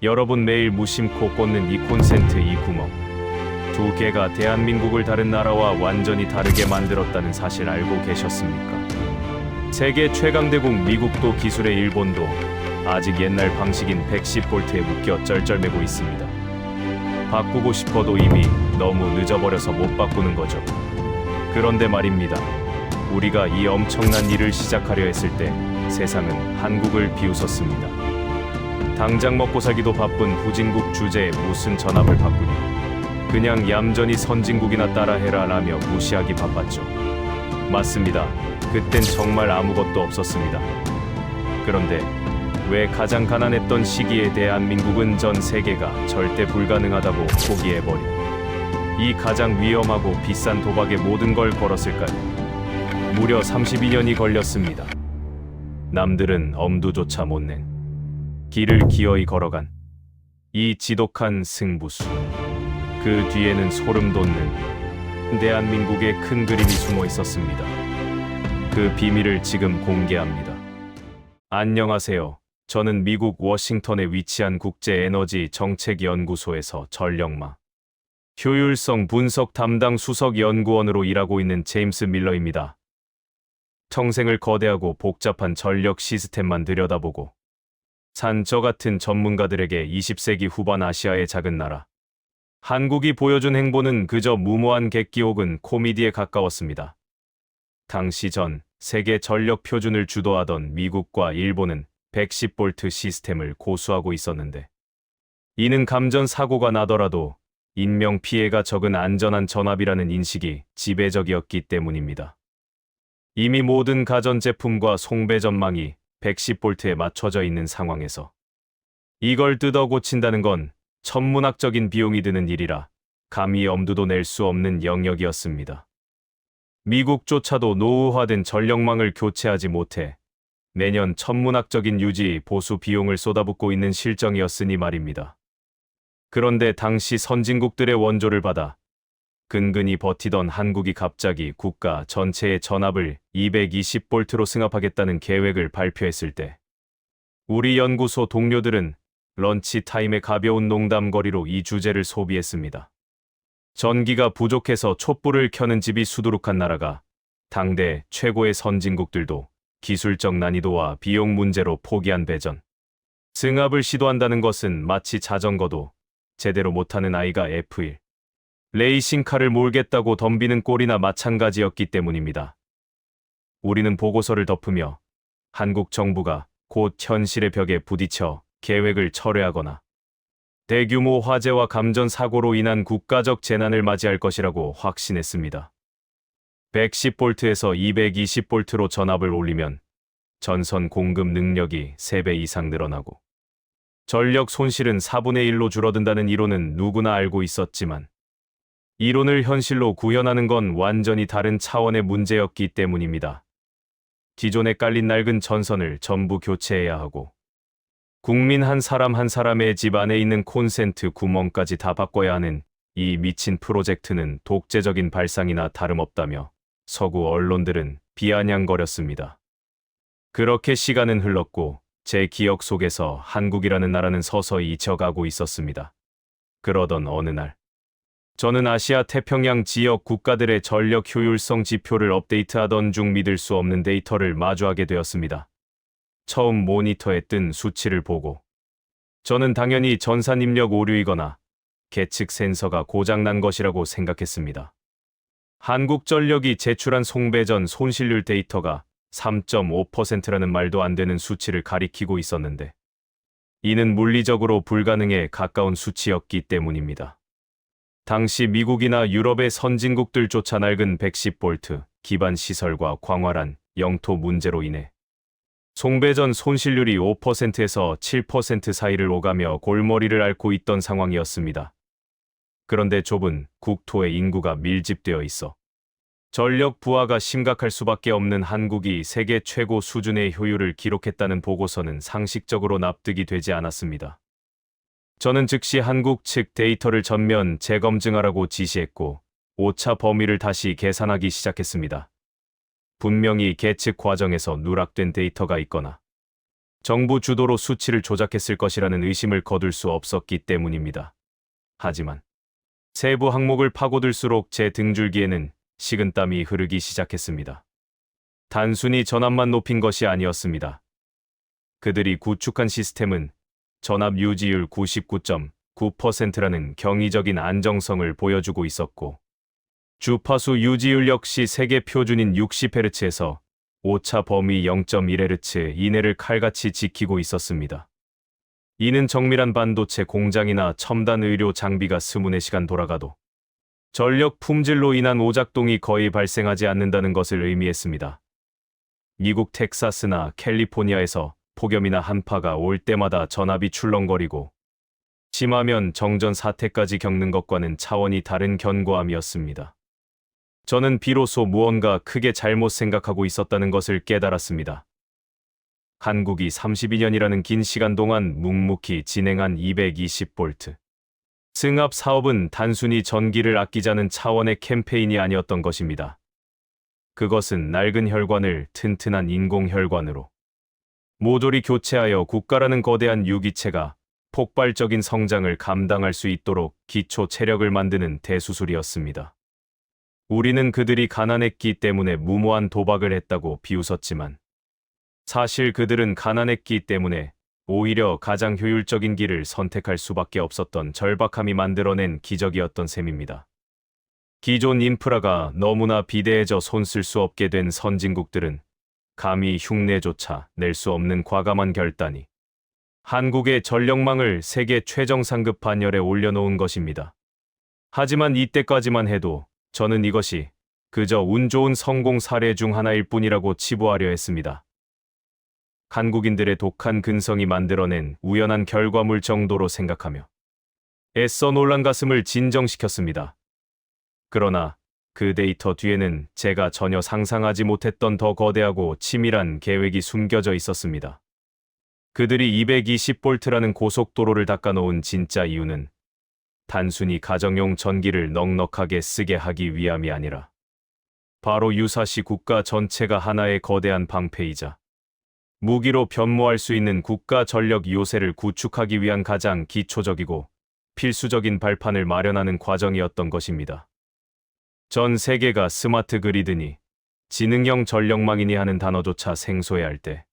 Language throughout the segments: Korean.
여러분 매일 무심코 꽂는 이 콘센트 이 구멍. 두 개가 대한민국을 다른 나라와 완전히 다르게 만들었다는 사실 알고 계셨습니까? 세계 최강대국 미국도 기술의 일본도 아직 옛날 방식인 110V에 묶여 쩔쩔매고 있습니다. 바꾸고 싶어도 이미 너무 늦어버려서 못 바꾸는 거죠. 그런데 말입니다. 우리가 이 엄청난 일을 시작하려 했을 때 세상은 한국을 비웃었습니다. 당장 먹고 살기도 바쁜 후진국 주제에 무슨 전압을 바꾸냐. 그냥 얌전히 선진국이나 따라해라 라며 무시하기 바빴죠. 맞습니다. 그땐 정말 아무것도 없었습니다. 그런데 왜 가장 가난했던 시기에 대한민국은 전 세계가 절대 불가능하다고 포기해버린 이 가장 위험하고 비싼 도박에 모든 걸 걸었을까요? 무려 32년이 걸렸습니다. 남들은 엄두조차 못 낸 길을 기어이 걸어간 이 지독한 승부수. 그 뒤에는 소름 돋는 대한민국의 큰 그림이 숨어 있었습니다. 그 비밀을 지금 공개합니다. 안녕하세요. 저는 미국 워싱턴에 위치한 국제에너지정책연구소에서 전력망 효율성 분석 담당 수석 연구원으로 일하고 있는 제임스 밀러입니다. 평생을 거대하고 복잡한 전력 시스템만 들여다보고 산 저 같은 전문가들에게 20세기 후반 아시아의 작은 나라 한국이 보여준 행보는 그저 무모한 객기 혹은 코미디에 가까웠습니다. 당시 전 세계 전력 표준을 주도하던 미국과 일본은 110V 시스템을 고수하고 있었는데 이는 감전 사고가 나더라도 인명 피해가 적은 안전한 전압이라는 인식이 지배적이었기 때문입니다. 이미 모든 가전제품과 송배 전망이 110V에 맞춰져 있는 상황에서 이걸 뜯어 고친다는 건 천문학적인 비용이 드는 일이라 감히 엄두도 낼 수 없는 영역이었습니다. 미국조차도 노후화된 전력망을 교체하지 못해 매년 천문학적인 유지, 보수 비용을 쏟아붓고 있는 실정이었으니 말입니다. 그런데 당시 선진국들의 원조를 받아 근근히 버티던 한국이 갑자기 국가 전체의 전압을 220V로 승합하겠다는 계획을 발표했을 때 우리 연구소 동료들은 런치타임의 가벼운 농담거리로 이 주제를 소비했습니다. 전기가 부족해서 촛불을 켜는 집이 수두룩한 나라가 당대 최고의 선진국들도 기술적 난이도와 비용 문제로 포기한 배전. 승합을 시도한다는 것은 마치 자전거도 제대로 못하는 아이가 F1 레이싱카를 몰겠다고 덤비는 꼴이나 마찬가지였기 때문입니다. 우리는 보고서를 덮으며 한국 정부가 곧 현실의 벽에 부딪혀 계획을 철회하거나 대규모 화재와 감전 사고로 인한 국가적 재난을 맞이할 것이라고 확신했습니다. 110V에서 220V로 전압을 올리면 전선 공급 능력이 3배 이상 늘어나고 전력 손실은 4분의 1로 줄어든다는 이론은 누구나 알고 있었지만 이론을 현실로 구현하는 건 완전히 다른 차원의 문제였기 때문입니다. 기존에 깔린 낡은 전선을 전부 교체해야 하고 국민 한 사람 한 사람의 집 안에 있는 콘센트 구멍까지 다 바꿔야 하는 이 미친 프로젝트는 독재적인 발상이나 다름없다며 서구 언론들은 비아냥거렸습니다. 그렇게 시간은 흘렀고 제 기억 속에서 한국이라는 나라는 서서히 잊혀가고 있었습니다. 그러던 어느 날 저는 아시아 태평양 지역 국가들의 전력 효율성 지표를 업데이트하던 중 믿을 수 없는 데이터를 마주하게 되었습니다. 처음 모니터에 뜬 수치를 보고 저는 당연히 전산 입력 오류이거나 계측 센서가 고장난 것이라고 생각했습니다. 한국전력이 제출한 송배전 손실률 데이터가 3.5%라는 말도 안 되는 수치를 가리키고 있었는데 이는 물리적으로 불가능에 가까운 수치였기 때문입니다. 당시 미국이나 유럽의 선진국들조차 낡은 110V 기반 시설과 광활한 영토 문제로 인해 송배전 손실률이 5%에서 7% 사이를 오가며 골머리를 앓고 있던 상황이었습니다. 그런데 좁은 국토에 인구가 밀집되어 있어 전력 부하가 심각할 수밖에 없는 한국이 세계 최고 수준의 효율을 기록했다는 보고서는 상식적으로 납득이 되지 않았습니다. 저는 즉시 한국 측 데이터를 전면 재검증하라고 지시했고 오차 범위를 다시 계산하기 시작했습니다. 분명히 계측 과정에서 누락된 데이터가 있거나 정부 주도로 수치를 조작했을 것이라는 의심을 거둘 수 없었기 때문입니다. 하지만 세부 항목을 파고들수록 제 등줄기에는 식은땀이 흐르기 시작했습니다. 단순히 전압만 높인 것이 아니었습니다. 그들이 구축한 시스템은 전압 유지율 99.9%라는 경이적인 안정성을 보여주고 있었고, 주파수 유지율 역시 세계 표준인 60Hz에서 오차 범위 0.1Hz 이내를 칼같이 지키고 있었습니다. 이는 정밀한 반도체 공장이나 첨단 의료 장비가 24시간 돌아가도 전력 품질로 인한 오작동이 거의 발생하지 않는다는 것을 의미했습니다. 미국 텍사스나 캘리포니아에서 폭염이나 한파가 올 때마다 전압이 출렁거리고 심하면 정전 사태까지 겪는 것과는 차원이 다른 견고함이었습니다. 저는 비로소 무언가 크게 잘못 생각하고 있었다는 것을 깨달았습니다. 한국이 32년이라는 긴 시간 동안 묵묵히 진행한 220V 승합 사업은 단순히 전기를 아끼자는 차원의 캠페인이 아니었던 것입니다. 그것은 낡은 혈관을 튼튼한 인공혈관으로 모조리 교체하여 국가라는 거대한 유기체가 폭발적인 성장을 감당할 수 있도록 기초 체력을 만드는 대수술이었습니다. 우리는 그들이 가난했기 때문에 무모한 도박을 했다고 비웃었지만, 사실 그들은 가난했기 때문에 오히려 가장 효율적인 길을 선택할 수밖에 없었던 절박함이 만들어낸 기적이었던 셈입니다. 기존 인프라가 너무나 비대해져 손 쓸 수 없게 된 선진국들은 감히 흉내조차 낼 수 없는 과감한 결단이 한국의 전력망을 세계 최정 상급 반열에 올려놓은 것입니다. 하지만 이때까지만 해도 저는 이것이 그저 운 좋은 성공 사례 중 하나일 뿐이라고 치부하려 했습니다. 한국인들의 독한 근성이 만들어낸 우연한 결과물 정도로 생각하며 애써 놀란 가슴을 진정시켰습니다. 그러나 그 데이터 뒤에는 제가 전혀 상상하지 못했던 더 거대하고 치밀한 계획이 숨겨져 있었습니다. 그들이 220V라는 고속도로를 닦아놓은 진짜 이유는 단순히 가정용 전기를 넉넉하게 쓰게 하기 위함이 아니라 바로 유사시 국가 전체가 하나의 거대한 방패이자 무기로 변모할 수 있는 국가 전력 요새를 구축하기 위한 가장 기초적이고 필수적인 발판을 마련하는 과정이었던 것입니다. 전 세계가 스마트 그리드니 지능형 전력망이니 하는 단어조차 생소해할 때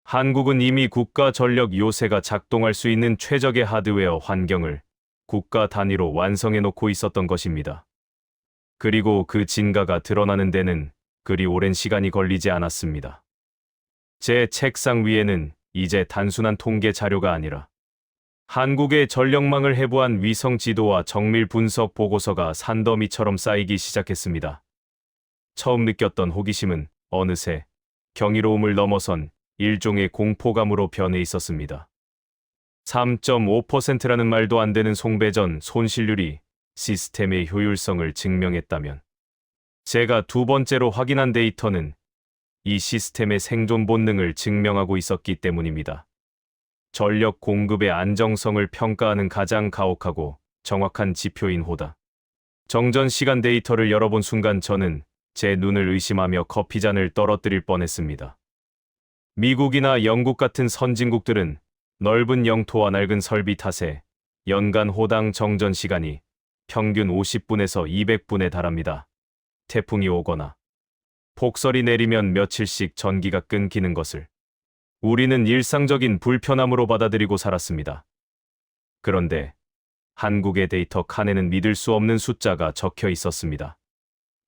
한국은 이미 국가 전력 요새가 작동할 수 있는 최적의 하드웨어 환경을 국가 단위로 완성해 놓고 있었던 것입니다. 그리고 그 진가가 드러나는 데는 그리 오랜 시간이 걸리지 않았습니다. 제 책상 위에는 이제 단순한 통계 자료가 아니라 한국의 전력망을 해부한 위성 지도와 정밀 분석 보고서가 산더미처럼 쌓이기 시작했습니다. 처음 느꼈던 호기심은 어느새 경이로움을 넘어선 일종의 공포감으로 변해 있었습니다. 3.5%라는 말도 안 되는 송배전 손실률이 시스템의 효율성을 증명했다면, 제가 두 번째로 확인한 데이터는 이 시스템의 생존 본능을 증명하고 있었기 때문입니다. 전력 공급의 안정성을 평가하는 가장 가혹하고 정확한 지표인 호다 정전 시간 데이터를 열어본 순간 저는 제 눈을 의심하며 커피잔을 떨어뜨릴 뻔했습니다. 미국이나 영국 같은 선진국들은 넓은 영토와 낡은 설비 탓에 연간 호당 정전 시간이 평균 50분에서 200분에 달합니다. 태풍이 오거나 폭설이 내리면 며칠씩 전기가 끊기는 것을 우리는 일상적인 불편함으로 받아들이고 살았습니다. 그런데 한국의 데이터 칸에는 믿을 수 없는 숫자가 적혀 있었습니다.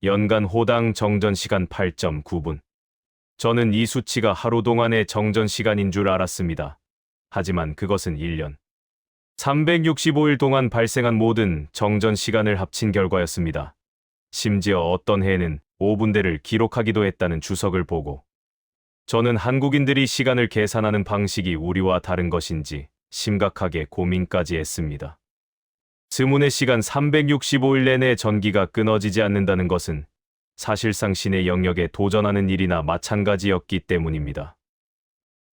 연간 호당 정전 시간 8.9분. 저는 이 수치가 하루 동안의 정전 시간인 줄 알았습니다. 하지만 그것은 1년 365일 동안 발생한 모든 정전 시간을 합친 결과였습니다. 심지어 어떤 해에는 5분대를 기록하기도 했다는 주석을 보고 저는 한국인들이 시간을 계산하는 방식이 우리와 다른 것인지 심각하게 고민까지 했습니다. 스문의 시간 365일 내내 전기가 끊어지지 않는다는 것은 사실상 신의 영역에 도전하는 일이나 마찬가지였기 때문입니다.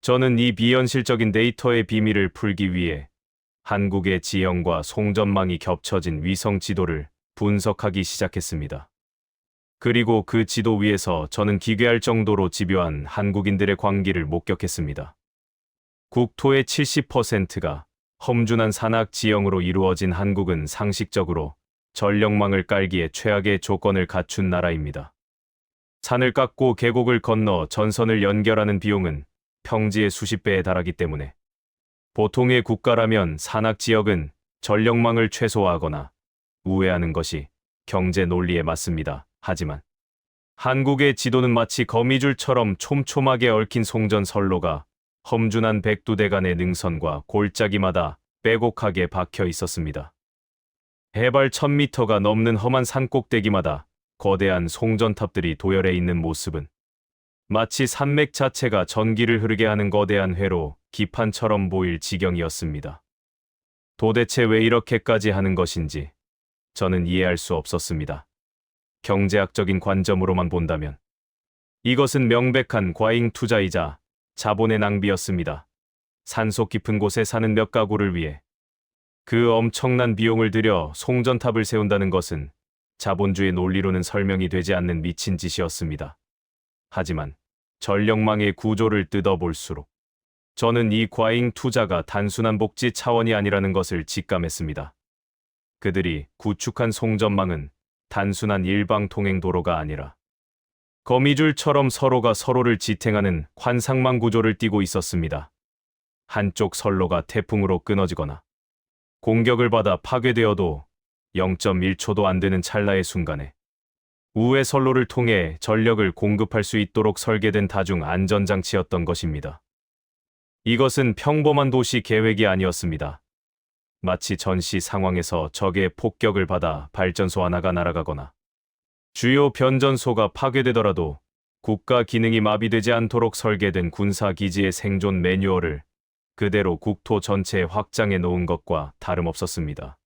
저는 이 비현실적인 데이터의 비밀을 풀기 위해 한국의 지형과 송전망이 겹쳐진 위성 지도를 분석하기 시작했습니다. 그리고 그 지도 위에서 저는 기괴할 정도로 집요한 한국인들의 광기를 목격했습니다. 국토의 70%가 험준한 산악 지형으로 이루어진 한국은 상식적으로 전력망을 깔기에 최악의 조건을 갖춘 나라입니다. 산을 깎고 계곡을 건너 전선을 연결하는 비용은 평지의 수십 배에 달하기 때문에 보통의 국가라면 산악 지역은 전력망을 최소화하거나 우회하는 것이 경제 논리에 맞습니다. 하지만 한국의 지도는 마치 거미줄처럼 촘촘하게 얽힌 송전선로가 험준한 백두대간의 능선과 골짜기마다 빼곡하게 박혀 있었습니다. 해발 1000m가 넘는 험한 산꼭대기마다 거대한 송전탑들이 도열해 있는 모습은 마치 산맥 자체가 전기를 흐르게 하는 거대한 회로 기판처럼 보일 지경이었습니다. 도대체 왜 이렇게까지 하는 것인지 저는 이해할 수 없었습니다. 경제학적인 관점으로만 본다면 이것은 명백한 과잉 투자이자 자본의 낭비였습니다. 산속 깊은 곳에 사는 몇 가구를 위해 그 엄청난 비용을 들여 송전탑을 세운다는 것은 자본주의 논리로는 설명이 되지 않는 미친 짓이었습니다. 하지만 전력망의 구조를 뜯어볼수록 저는 이 과잉 투자가 단순한 복지 차원이 아니라는 것을 직감했습니다. 그들이 구축한 송전망은 단순한 일방 통행 도로가 아니라 거미줄처럼 서로가 서로를 지탱하는 환상망 구조를 띠고 있었습니다. 한쪽 선로가 태풍으로 끊어지거나 공격을 받아 파괴되어도 0.1초도 안 되는 찰나의 순간에 우회 선로를 통해 전력을 공급할 수 있도록 설계된 다중 안전장치였던 것입니다. 이것은 평범한 도시 계획이 아니었습니다. 마치 전시 상황에서 적의 폭격을 받아 발전소 하나가 날아가거나 주요 변전소가 파괴되더라도 국가 기능이 마비되지 않도록 설계된 군사기지의 생존 매뉴얼을 그대로 국토 전체에 확장해 놓은 것과 다름없었습니다.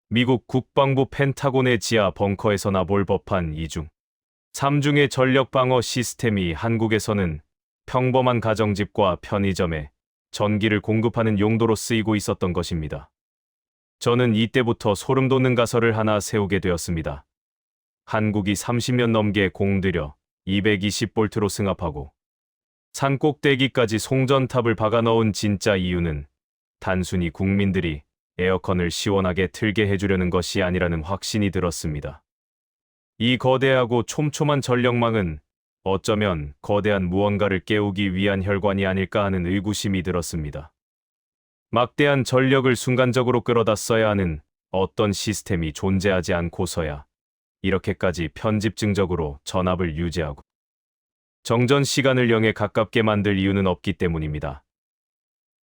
미국 국방부 펜타곤의 지하 벙커에서나 볼 법한 2중, 3중의 전력 방어 시스템이 한국에서는 평범한 가정집과 편의점에 전기를 공급하는 용도로 쓰이고 있었던 것입니다. 저는 이때부터 소름 돋는 가설을 하나 세우게 되었습니다. 한국이 30년 넘게 공들여 220볼트로 승합하고 산 꼭대기까지 송전탑을 박아 넣은 진짜 이유는 단순히 국민들이 에어컨을 시원하게 틀게 해주려는 것이 아니라는 확신이 들었습니다. 이 거대하고 촘촘한 전력망은 어쩌면 거대한 무언가를 깨우기 위한 혈관이 아닐까 하는 의구심이 들었습니다. 막대한 전력을 순간적으로 끌어다 써야 하는 어떤 시스템이 존재하지 않고서야 이렇게까지 편집증적으로 전압을 유지하고 정전 시간을 0에 가깝게 만들 이유는 없기 때문입니다.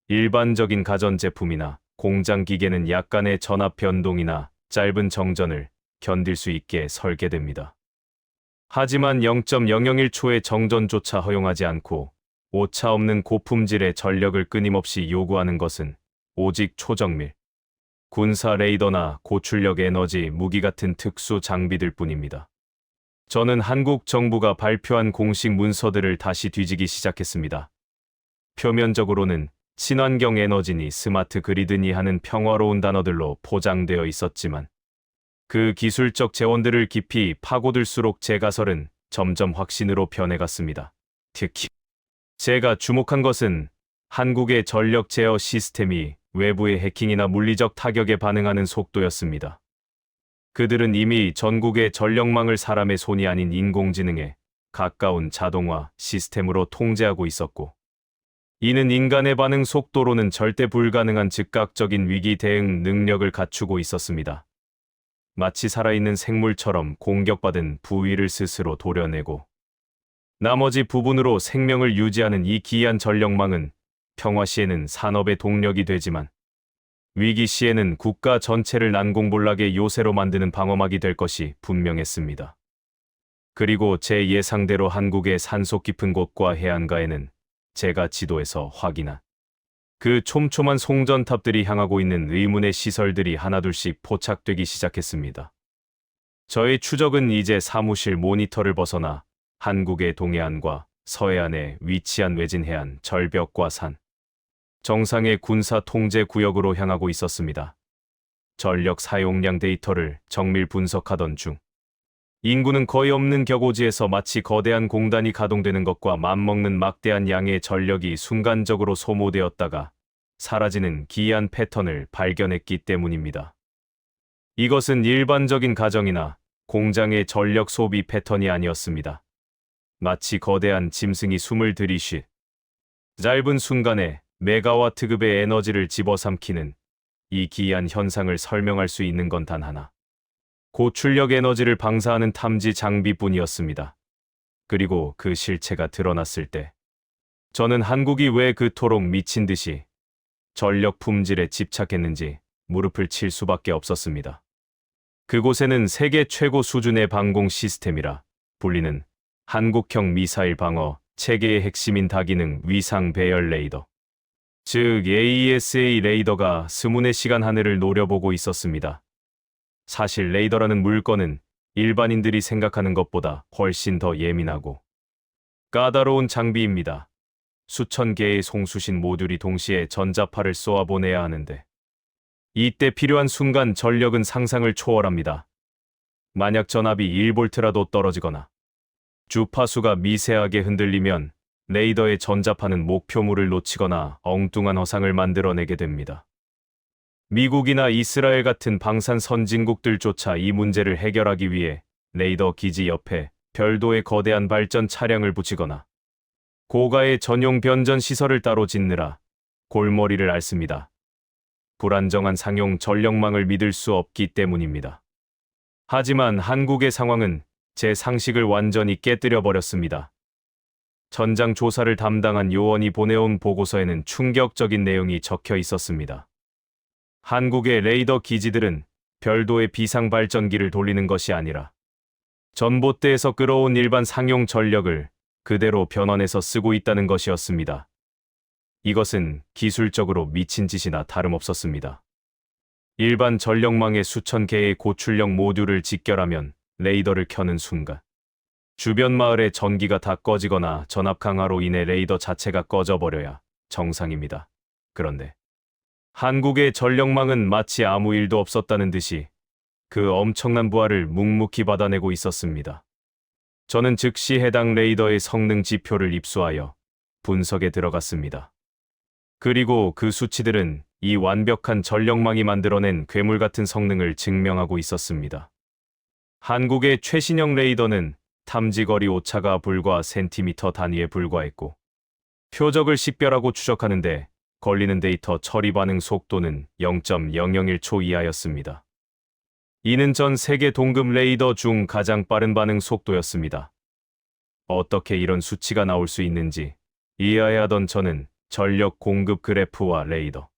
일반적인 가전제품이나 공장 기계는 약간의 전압 변동이나 짧은 정전을 견딜 수 있게 설계됩니다. 하지만 0.001초의 정전조차 허용하지 않고 오차 없는 고품질의 전력을 끊임없이 요구하는 것은 오직 초정밀, 군사 레이더나 고출력 에너지 무기 같은 특수 장비들 뿐입니다. 저는 한국 정부가 발표한 공식 문서들을 다시 뒤지기 시작했습니다. 표면적으로는 친환경 에너지니 스마트 그리드니 하는 평화로운 단어들로 포장되어 있었지만 그 기술적 재원들을 깊이 파고들수록 제 가설은 점점 확신으로 변해갔습니다. 특히 제가 주목한 것은 한국의 전력 제어 시스템이 외부의 해킹이나 물리적 타격에 반응하는 속도였습니다. 그들은 이미 전국의 전력망을 사람의 손이 아닌 인공지능에 가까운 자동화 시스템으로 통제하고 있었고, 이는 인간의 반응 속도로는 절대 불가능한 즉각적인 위기 대응 능력을 갖추고 있었습니다. 마치 살아있는 생물처럼 공격받은 부위를 스스로 도려내고 나머지 부분으로 생명을 유지하는 이 기이한 전력망은 평화 시에는 산업의 동력이 되지만 위기 시에는 국가 전체를 난공불락의 요새로 만드는 방어막이 될 것이 분명했습니다. 그리고 제 예상대로 한국의 산속 깊은 곳과 해안가에는 제가 지도에서 확인한 그 촘촘한 송전탑들이 향하고 있는 의문의 시설들이 하나둘씩 포착되기 시작했습니다. 저의 추적은 이제 사무실 모니터를 벗어나 한국의 동해안과 서해안에 위치한 외진 해안, 절벽과 산, 정상의 군사 통제 구역으로 향하고 있었습니다. 전력 사용량 데이터를 정밀 분석하던 중 인구는 거의 없는 격오지에서 마치 거대한 공단이 가동되는 것과 맞먹는 막대한 양의 전력이 순간적으로 소모되었다가 사라지는 기이한 패턴을 발견했기 때문입니다. 이것은 일반적인 가정이나 공장의 전력 소비 패턴이 아니었습니다. 마치 거대한 짐승이 숨을 들이쉬 짧은 순간에 메가와트급의 에너지를 집어삼키는 이 기이한 현상을 설명할 수 있는 건 단 하나. 고출력 에너지를 방사하는 탐지 장비뿐이었습니다. 그리고 그 실체가 드러났을 때 저는 한국이 왜 그토록 미친 듯이 전력 품질에 집착했는지 무릎을 칠 수밖에 없었습니다. 그곳에는 세계 최고 수준의 방공 시스템이라 불리는 한국형 미사일 방어 체계의 핵심인 다기능 위상 배열 레이더, 즉 AESA 레이더가 스문의 시간 하늘을 노려보고 있었습니다. 사실 레이더라는 물건은 일반인들이 생각하는 것보다 훨씬 더 예민하고 까다로운 장비입니다. 수천 개의 송수신 모듈이 동시에 전자파를 쏘아보내야 하는데 이때 필요한 순간 전력은 상상을 초월합니다. 만약 전압이 1볼트라도 떨어지거나 주파수가 미세하게 흔들리면 레이더의 전자파는 목표물을 놓치거나 엉뚱한 허상을 만들어내게 됩니다. 미국이나 이스라엘 같은 방산 선진국들조차 이 문제를 해결하기 위해 레이더 기지 옆에 별도의 거대한 발전 차량을 붙이거나 고가의 전용 변전 시설을 따로 짓느라 골머리를 앓습니다. 불안정한 상용 전력망을 믿을 수 없기 때문입니다. 하지만 한국의 상황은 제 상식을 완전히 깨뜨려 버렸습니다. 전장 조사를 담당한 요원이 보내온 보고서에는 충격적인 내용이 적혀 있었습니다. 한국의 레이더 기지들은 별도의 비상 발전기를 돌리는 것이 아니라 전봇대에서 끌어온 일반 상용 전력을 그대로 변환해서 쓰고 있다는 것이었습니다. 이것은 기술적으로 미친 짓이나 다름없었습니다. 일반 전력망에 수천 개의 고출력 모듈을 직결하면 레이더를 켜는 순간 주변 마을의 전기가 다 꺼지거나 전압 강화로 인해 레이더 자체가 꺼져버려야 정상입니다. 그런데 한국의 전력망은 마치 아무 일도 없었다는 듯이 그 엄청난 부하를 묵묵히 받아내고 있었습니다. 저는 즉시 해당 레이더의 성능 지표를 입수하여 분석에 들어갔습니다. 그리고 그 수치들은 이 완벽한 전력망이 만들어낸 괴물 같은 성능을 증명하고 있었습니다. 한국의 최신형 레이더는 탐지거리 오차가 불과 센티미터 단위에 불과했고 표적을 식별하고 추적하는데 걸리는 데이터 처리 반응 속도는 0.001초 이하였습니다. 이는 전 세계 동급 레이더 중 가장 빠른 반응 속도였습니다. 어떻게 이런 수치가 나올 수 있는지 이해하던 저는 전력 공급 그래프와 레이더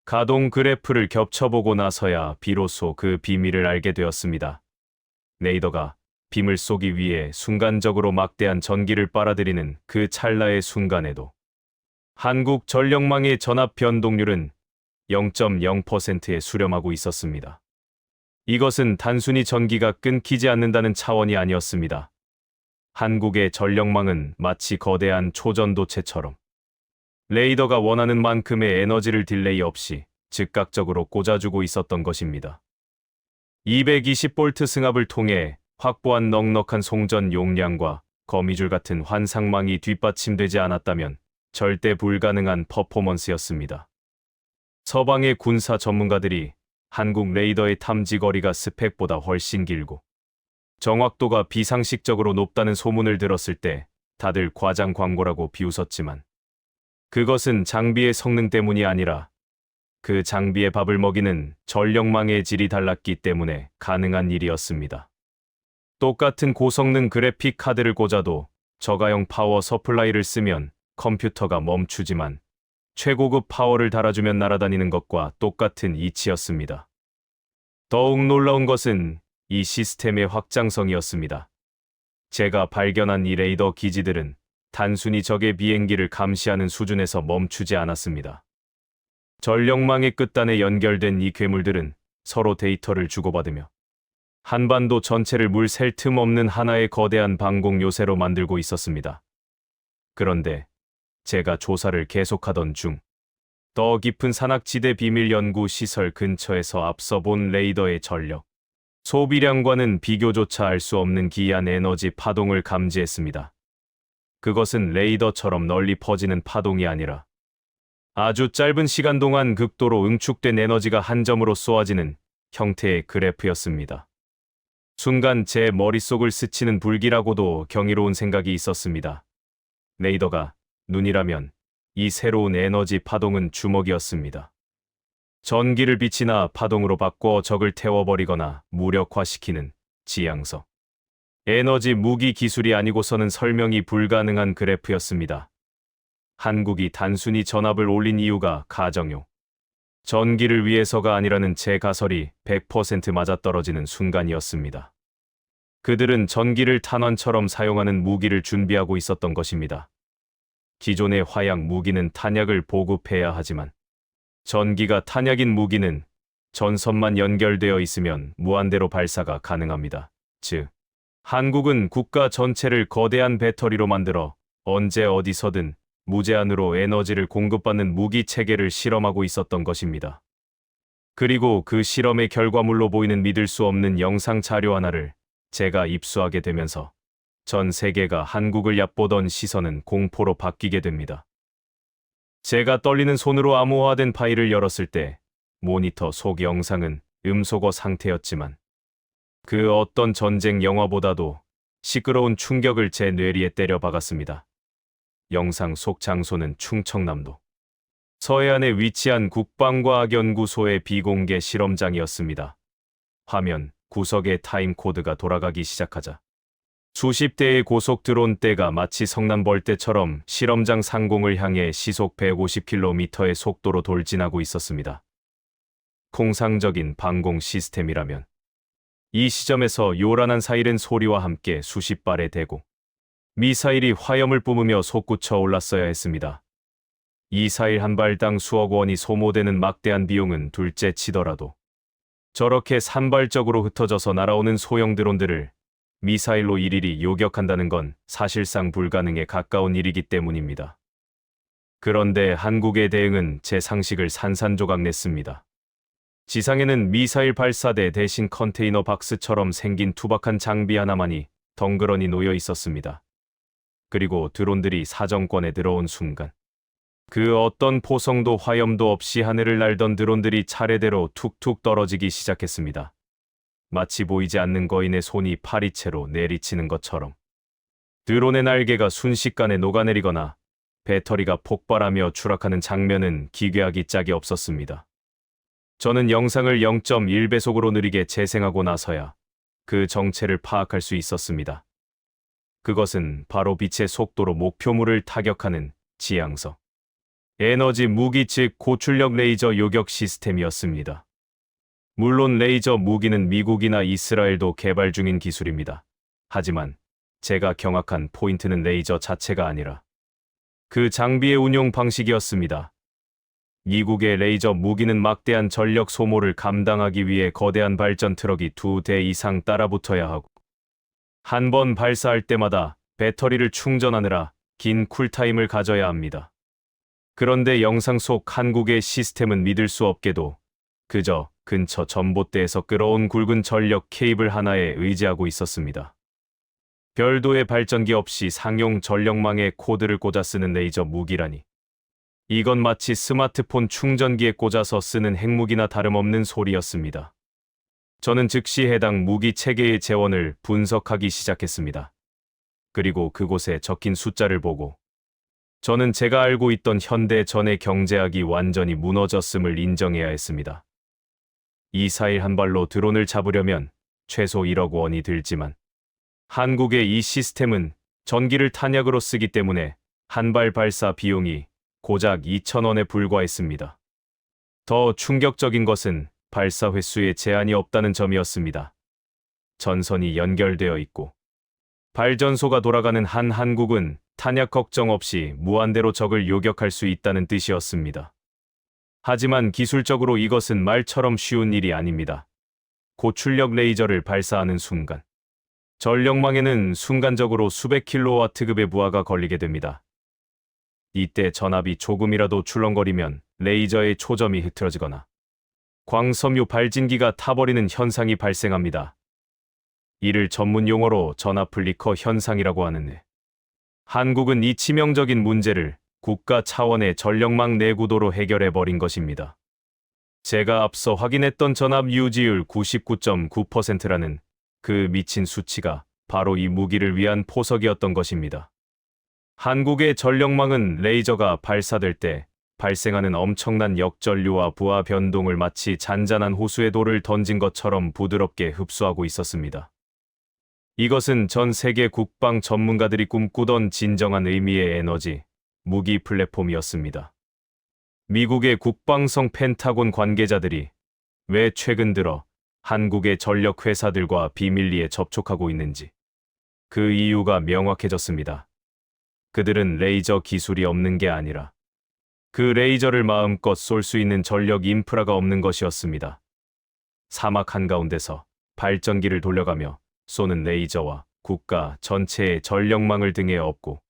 가동 그래프를 겹쳐보고 나서야 비로소 그 비밀을 알게 되었습니다. 레이더가 빔을 쏘기 위해 순간적으로 막대한 전기를 빨아들이는 그 찰나의 순간에도 한국 전력망의 전압 변동률은 0.0%에 수렴하고 있었습니다. 이것은 단순히 전기가 끊기지 않는다는 차원이 아니었습니다. 한국의 전력망은 마치 거대한 초전도체처럼 레이더가 원하는 만큼의 에너지를 딜레이 없이 즉각적으로 꽂아주고 있었던 것입니다. 220V 승합을 통해 확보한 넉넉한 송전 용량과 거미줄 같은 환상망이 뒷받침되지 않았다면 절대 불가능한 퍼포먼스였습니다. 서방의 군사 전문가들이 한국 레이더의 탐지 거리가 스펙보다 훨씬 길고 정확도가 비상식적으로 높다는 소문을 들었을 때 다들 과장 광고라고 비웃었지만 그것은 장비의 성능 때문이 아니라 그 장비의 밥을 먹이는 전력망의 질이 달랐기 때문에 가능한 일이었습니다. 똑같은 고성능 그래픽 카드를 꽂아도 저가형 파워 서플라이를 쓰면 컴퓨터가 멈추지만 최고급 파워를 달아주면 날아다니는 것과 똑같은 이치였습니다. 더욱 놀라운 것은 이 시스템의 확장성이었습니다. 제가 발견한 이 레이더 기지들은 단순히 적의 비행기를 감시하는 수준에서 멈추지 않았습니다. 전력망의 끝단에 연결된 이 괴물들은 서로 데이터를 주고받으며 한반도 전체를 물 셀 틈 없는 하나의 거대한 방공 요새로 만들고 있었습니다. 그런데 제가 조사를 계속하던 중 더 깊은 산악지대 비밀 연구 시설 근처에서 앞서 본 레이더의 전력 소비량과는 비교조차 할 수 없는 기이한 에너지 파동을 감지했습니다. 그것은 레이더처럼 널리 퍼지는 파동이 아니라 아주 짧은 시간 동안 극도로 응축된 에너지가 한 점으로 쏘아지는 형태의 그래프였습니다. 순간 제 머릿속을 스치는 불길하고도 경이로운 생각이 있었습니다. 레이더가 눈이라면 이 새로운 에너지 파동은 주먹이었습니다. 전기를 빛이나 파동으로 바꿔 적을 태워버리거나 무력화시키는 지향석. 에너지 무기 기술이 아니고서는 설명이 불가능한 그래프였습니다. 한국이 단순히 전압을 올린 이유가 가정용 전기를 위해서가 아니라는 제 가설이 100% 맞아떨어지는 순간이었습니다. 그들은 전기를 탄환처럼 사용하는 무기를 준비하고 있었던 것입니다. 기존의 화약 무기는 탄약을 보급해야 하지만 전기가 탄약인 무기는 전선만 연결되어 있으면 무한대로 발사가 가능합니다. 즉, 한국은 국가 전체를 거대한 배터리로 만들어 언제 어디서든 무제한으로 에너지를 공급받는 무기 체계를 실험하고 있었던 것입니다. 그리고 그 실험의 결과물로 보이는 믿을 수 없는 영상 자료 하나를 제가 입수하게 되면서 전 세계가 한국을 얕보던 시선은 공포로 바뀌게 됩니다. 제가 떨리는 손으로 암호화된 파일을 열었을 때 모니터 속 영상은 음소거 상태였지만 그 어떤 전쟁 영화보다도 시끄러운 충격을 제 뇌리에 때려 박았습니다. 영상 속 장소는 충청남도 서해안에 위치한 국방과학연구소의 비공개 실험장이었습니다. 화면 구석에 타임코드가 돌아가기 시작하자 수십 대의 고속 드론대가 마치 성난벌떼처럼 실험장 상공을 향해 시속 150km의 속도로 돌진하고 있었습니다. 통상적인 방공 시스템이라면 이 시점에서 요란한 사이렌 소리와 함께 수십 발의 대공 미사일이 화염을 뿜으며 솟구쳐 올랐어야 했습니다. 미사일 한 발당 수억 원이 소모되는 막대한 비용은 둘째 치더라도 저렇게 산발적으로 흩어져서 날아오는 소형 드론들을 미사일로 일일이 요격한다는 건 사실상 불가능에 가까운 일이기 때문입니다. 그런데 한국의 대응은 제 상식을 산산조각냈습니다. 지상에는 미사일 발사대 대신 컨테이너 박스처럼 생긴 투박한 장비 하나만이 덩그러니 놓여 있었습니다. 그리고 드론들이 사정권에 들어온 순간 그 어떤 포성도 화염도 없이 하늘을 날던 드론들이 차례대로 툭툭 떨어지기 시작했습니다. 마치 보이지 않는 거인의 손이 파리채로 내리치는 것처럼 드론의 날개가 순식간에 녹아내리거나 배터리가 폭발하며 추락하는 장면은 기괴하기 짝이 없었습니다. 저는 영상을 0.1배속으로 느리게 재생하고 나서야 그 정체를 파악할 수 있었습니다. 그것은 바로 빛의 속도로 목표물을 타격하는 지향석, 에너지 무기 즉 고출력 레이저 요격 시스템이었습니다. 물론 레이저 무기는 미국이나 이스라엘도 개발 중인 기술입니다. 하지만 제가 경악한 포인트는 레이저 자체가 아니라 그 장비의 운용 방식이었습니다. 미국의 레이저 무기는 막대한 전력 소모를 감당하기 위해 거대한 발전 트럭이 2대 이상 따라붙어야 하고 한 번 발사할 때마다 배터리를 충전하느라 긴 쿨타임을 가져야 합니다. 그런데 영상 속 한국의 시스템은 믿을 수 없게도 그저 근처 전봇대에서 끌어온 굵은 전력 케이블 하나에 의지하고 있었습니다. 별도의 발전기 없이 상용 전력망에 코드를 꽂아 쓰는 레이저 무기라니. 이건 마치 스마트폰 충전기에 꽂아서 쓰는 핵무기나 다름없는 소리였습니다. 저는 즉시 해당 무기 체계의 재원을 분석하기 시작했습니다. 그리고 그곳에 적힌 숫자를 보고 저는 제가 알고 있던 현대 전의 경제학이 완전히 무너졌음을 인정해야 했습니다. 미사일 한 발로 드론을 잡으려면 최소 1억 원이 들지만 한국의 이 시스템은 전기를 탄약으로 쓰기 때문에 한 발 발사 비용이 고작 2,000원에 불과했습니다. 더 충격적인 것은 발사 횟수에 제한이 없다는 점이었습니다. 전선이 연결되어 있고 발전소가 돌아가는 한 한국은 탄약 걱정 없이 무한대로 적을 요격할 수 있다는 뜻이었습니다. 하지만 기술적으로 이것은 말처럼 쉬운 일이 아닙니다. 고출력 레이저를 발사하는 순간 전력망에는 순간적으로 수백 킬로와트급의 부하가 걸리게 됩니다. 이때 전압이 조금이라도 출렁거리면 레이저의 초점이 흐트러지거나 광섬유 발진기가 타버리는 현상이 발생합니다. 이를 전문 용어로 전압플리커 현상이라고 하는데, 한국은 이 치명적인 문제를 국가 차원의 전력망 내구도로 해결해버린 것입니다. 제가 앞서 확인했던 전압 유지율 99.9%라는 그 미친 수치가 바로 이 무기를 위한 포석이었던 것입니다. 한국의 전력망은 레이저가 발사될 때 발생하는 엄청난 역전류와 부하 변동을 마치 잔잔한 호수에 돌을 던진 것처럼 부드럽게 흡수하고 있었습니다. 이것은 전 세계 국방 전문가들이 꿈꾸던 진정한 의미의 에너지, 무기 플랫폼이었습니다. 미국의 국방성 펜타곤 관계자들이 왜 최근 들어 한국의 전력 회사들과 비밀리에 접촉하고 있는지 그 이유가 명확해졌습니다. 그들은 레이저 기술이 없는 게 아니라 그 레이저를 마음껏 쏠 수 있는 전력 인프라가 없는 것이었습니다. 사막 한가운데서 발전기를 돌려가며 쏘는 레이저와 국가 전체의 전력망을 등에 업고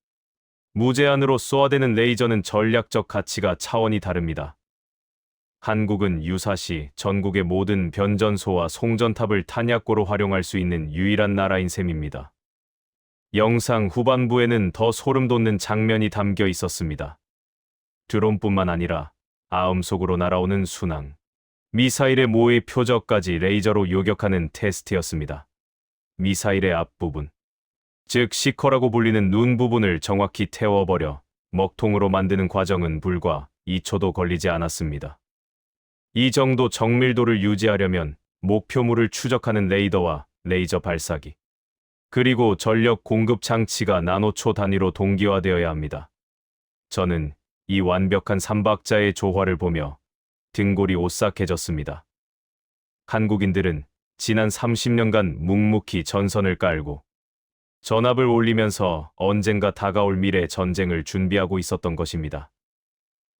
무제한으로 쏘아대는 레이저는 전략적 가치가 차원이 다릅니다. 한국은 유사시 전국의 모든 변전소와 송전탑을 탄약고로 활용할 수 있는 유일한 나라인 셈입니다. 영상 후반부에는 더 소름 돋는 장면이 담겨 있었습니다. 드론뿐만 아니라 아음 속으로 날아오는 순항, 미사일의 모의 표적까지 레이저로 요격하는 테스트였습니다. 미사일의 앞부분, 즉 시커라고 불리는 눈 부분을 정확히 태워버려 먹통으로 만드는 과정은 불과 2초도 걸리지 않았습니다. 이 정도 정밀도를 유지하려면 목표물을 추적하는 레이더와 레이저 발사기, 그리고 전력 공급 장치가 나노초 단위로 동기화되어야 합니다. 저는 이 완벽한 삼박자의 조화를 보며 등골이 오싹해졌습니다. 한국인들은 지난 30년간 묵묵히 전선을 깔고 전압을 올리면서 언젠가 다가올 미래 전쟁을 준비하고 있었던 것입니다.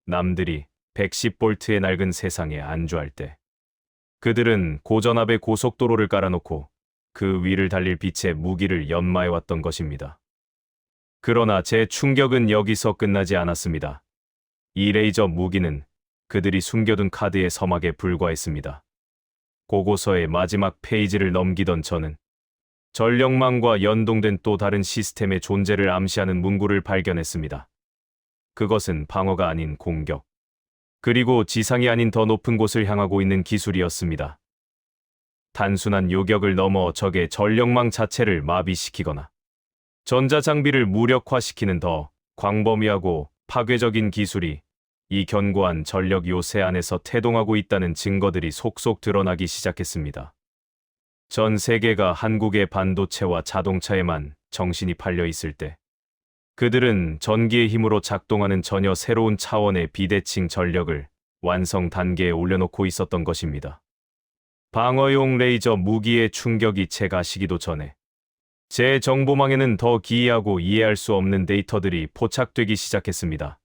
남들이 110볼트의 낡은 세상에 안주할 때 그들은 고전압의 고속도로를 깔아놓고 그 위를 달릴 빛의 무기를 연마해왔던 것입니다. 그러나 제 충격은 여기서 끝나지 않았습니다. 이 레이저 무기는 그들이 숨겨둔 카드의 서막에 불과했습니다. 고고서의 마지막 페이지를 넘기던 저는 전력망과 연동된 또 다른 시스템의 존재를 암시하는 문구를 발견했습니다. 그것은 방어가 아닌 공격, 그리고 지상이 아닌 더 높은 곳을 향하고 있는 기술이었습니다. 단순한 요격을 넘어 적의 전력망 자체를 마비시키거나 전자장비를 무력화시키는 더 광범위하고 파괴적인 기술이 이 견고한 전력 요새 안에서 태동하고 있다는 증거들이 속속 드러나기 시작했습니다. 전 세계가 한국의 반도체와 자동차에만 정신이 팔려 있을 때 그들은 전기의 힘으로 작동하는 전혀 새로운 차원의 비대칭 전력을 완성 단계에 올려놓고 있었던 것입니다. 방어용 레이저 무기의 충격이 채가 시기도 전에 제 정보망에는 더 기이하고 이해할 수 없는 데이터들이 포착되기 시작했습니다.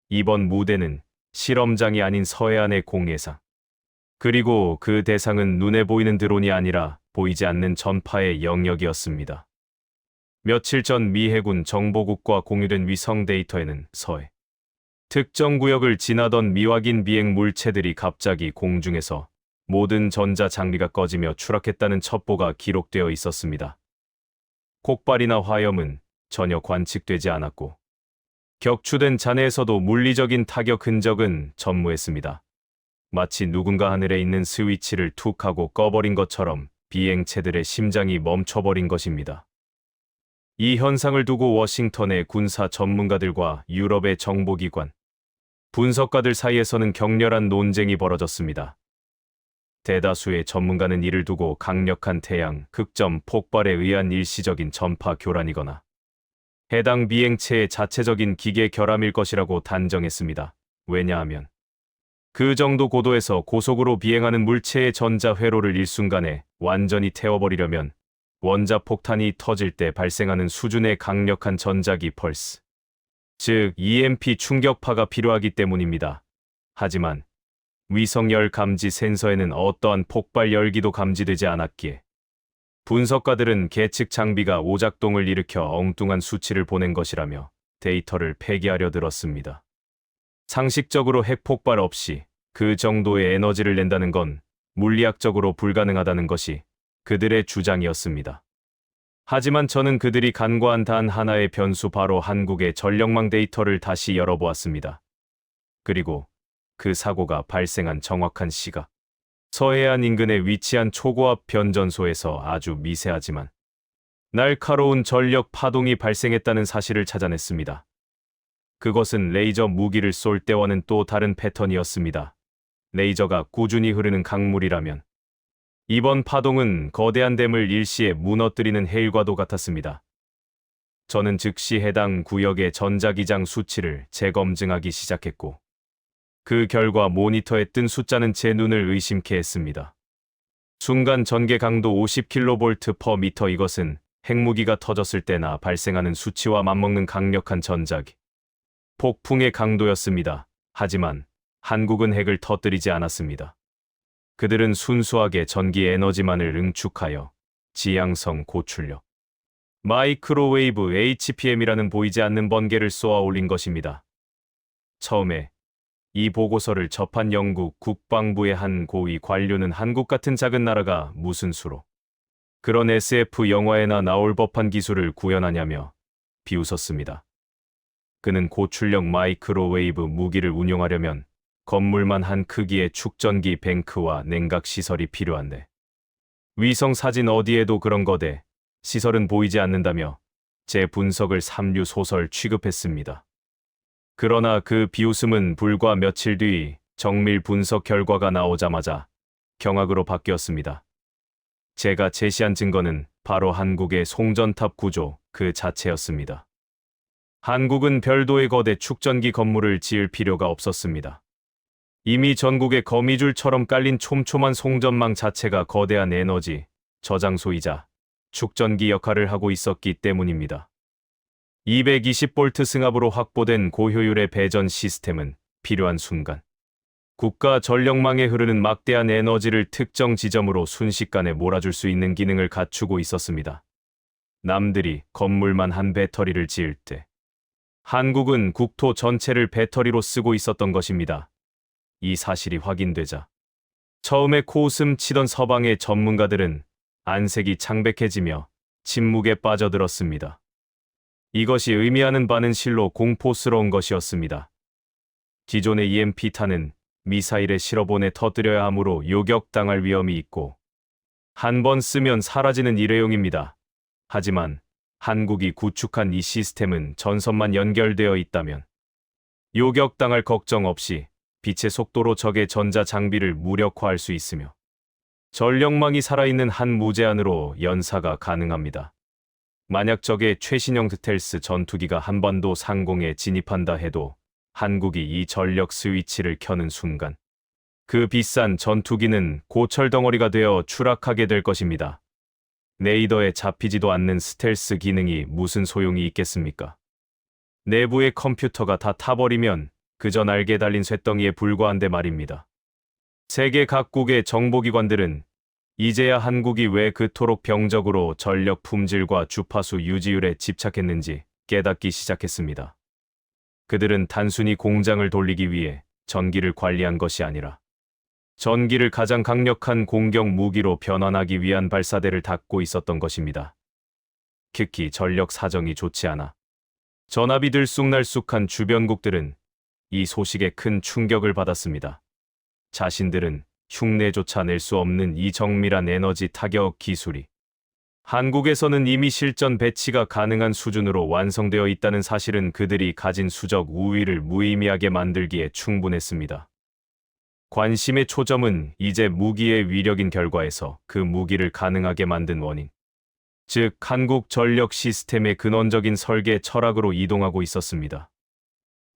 이번 무대는 실험장이 아닌 서해안의 공해상, 그리고 그 대상은 눈에 보이는 드론이 아니라 보이지 않는 전파의 영역이었습니다. 며칠 전 미 해군 정보국과 공유된 위성 데이터에는 서해 특정 구역을 지나던 미확인 비행 물체들이 갑자기 공중에서 모든 전자 장비가 꺼지며 추락했다는 첩보가 기록되어 있었습니다. 폭발이나 화염은 전혀 관측되지 않았고 격추된 잔해에서도 물리적인 타격 흔적은 전무했습니다. 마치 누군가 하늘에 있는 스위치를 툭 하고 꺼버린 것처럼 비행체들의 심장이 멈춰버린 것입니다. 이 현상을 두고 워싱턴의 군사 전문가들과 유럽의 정보기관, 분석가들 사이에서는 격렬한 논쟁이 벌어졌습니다. 대다수의 전문가는 이를 두고 강력한 태양, 극점, 폭발에 의한 일시적인 전파 교란이거나 해당 비행체의 자체적인 기계 결함일 것이라고 단정했습니다. 왜냐하면 그 정도 고도에서 고속으로 비행하는 물체의 전자 회로를 일순간에 완전히 태워버리려면 원자폭탄이 터질 때 발생하는 수준의 강력한 전자기 펄스, 즉 EMP 충격파가 필요하기 때문입니다. 하지만 위성열 감지 센서에는 어떠한 폭발 열기도 감지되지 않았기에 분석가들은 계측 장비가 오작동을 일으켜 엉뚱한 수치를 보낸 것이라며 데이터를 폐기하려 들었습니다. 상식적으로 핵폭발 없이 그 정도의 에너지를 낸다는 건 물리학적으로 불가능하다는 것이 그들의 주장이었습니다. 하지만 저는 그들이 간과한 단 하나의 변수, 바로 한국의 전력망 데이터를 다시 열어보았습니다. 그리고 그 사고가 발생한 정확한 시각, 서해안 인근에 위치한 초고압 변전소에서 아주 미세하지만 날카로운 전력 파동이 발생했다는 사실을 찾아냈습니다. 그것은 레이저 무기를 쏠 때와는 또 다른 패턴이었습니다. 레이저가 꾸준히 흐르는 강물이라면 이번 파동은 거대한 댐을 일시에 무너뜨리는 해일과도 같았습니다. 저는 즉시 해당 구역의 전자기장 수치를 재검증하기 시작했고, 그 결과 모니터에 뜬 숫자는 제 눈을 의심케 했습니다. 순간 전개 강도 50kV/m, 이것은 핵무기가 터졌을 때나 발생하는 수치와 맞먹는 강력한 전자기 폭풍의 강도였습니다. 하지만 한국은 핵을 터뜨리지 않았습니다. 그들은 순수하게 전기 에너지만을 응축하여 지향성 고출력 마이크로웨이브 HPM이라는 보이지 않는 번개를 쏘아 올린 것입니다. 처음에 이 보고서를 접한 영국 국방부의 한 고위 관료는 한국 같은 작은 나라가 무슨 수로 그런 SF 영화에나 나올 법한 기술을 구현하냐며 비웃었습니다. 그는 고출력 마이크로웨이브 무기를 운용하려면 건물만 한 크기의 축전기 뱅크와 냉각 시설이 필요한데, 위성 사진 어디에도 그런 거대 시설은 보이지 않는다며 제 분석을 삼류 소설 취급했습니다. 그러나 그 비웃음은 불과 며칠 뒤 정밀 분석 결과가 나오자마자 경악으로 바뀌었습니다. 제가 제시한 증거는 바로 한국의 송전탑 구조 그 자체였습니다. 한국은 별도의 거대 축전기 건물을 지을 필요가 없었습니다. 이미 전국에 거미줄처럼 깔린 촘촘한 송전망 자체가 거대한 에너지 저장소이자 축전기 역할을 하고 있었기 때문입니다. 220V 승합으로 확보된 고효율의 배전 시스템은 필요한 순간 국가 전력망에 흐르는 막대한 에너지를 특정 지점으로 순식간에 몰아줄 수 있는 기능을 갖추고 있었습니다. 남들이 건물만 한 배터리를 지을 때 한국은 국토 전체를 배터리로 쓰고 있었던 것입니다. 이 사실이 확인되자 처음에 코웃음 치던 서방의 전문가들은 안색이 창백해지며 침묵에 빠져들었습니다. 이것이 의미하는 바는 실로 공포스러운 것이었습니다. 기존의 EMP탄은 미사일에 실어보내 터뜨려야 하므로 요격당할 위험이 있고 한 번 쓰면 사라지는 일회용입니다. 하지만 한국이 구축한 이 시스템은 전선만 연결되어 있다면 요격당할 걱정 없이 빛의 속도로 적의 전자 장비를 무력화할 수 있으며 전력망이 살아있는 한 무제한으로 연사가 가능합니다. 만약 적의 최신형 스텔스 전투기가 한반도 상공에 진입한다 해도 한국이 이 전력 스위치를 켜는 순간 그 비싼 전투기는 고철덩어리가 되어 추락하게 될 것입니다. 레이더에 잡히지도 않는 스텔스 기능이 무슨 소용이 있겠습니까? 내부의 컴퓨터가 다 타버리면 그저 날개 달린 쇳덩이에 불과한데 말입니다. 세계 각국의 정보기관들은 이제야 한국이 왜 그토록 병적으로 전력 품질과 주파수 유지율에 집착했는지 깨닫기 시작했습니다. 그들은 단순히 공장을 돌리기 위해 전기를 관리한 것이 아니라 전기를 가장 강력한 공격 무기로 변환하기 위한 발사대를 닫고 있었던 것입니다. 특히 전력 사정이 좋지 않아 전압이 들쑥날쑥한 주변국들은 이 소식에 큰 충격을 받았습니다. 자신들은 흉내조차 낼 수 없는 이 정밀한 에너지 타격 기술이 한국에서는 이미 실전 배치가 가능한 수준으로 완성되어 있다는 사실은 그들이 가진 수적 우위를 무의미하게 만들기에 충분했습니다. 관심의 초점은 이제 무기의 위력인 결과에서 그 무기를 가능하게 만든 원인, 즉 한국 전력 시스템의 근원적인 설계 철학으로 이동하고 있었습니다.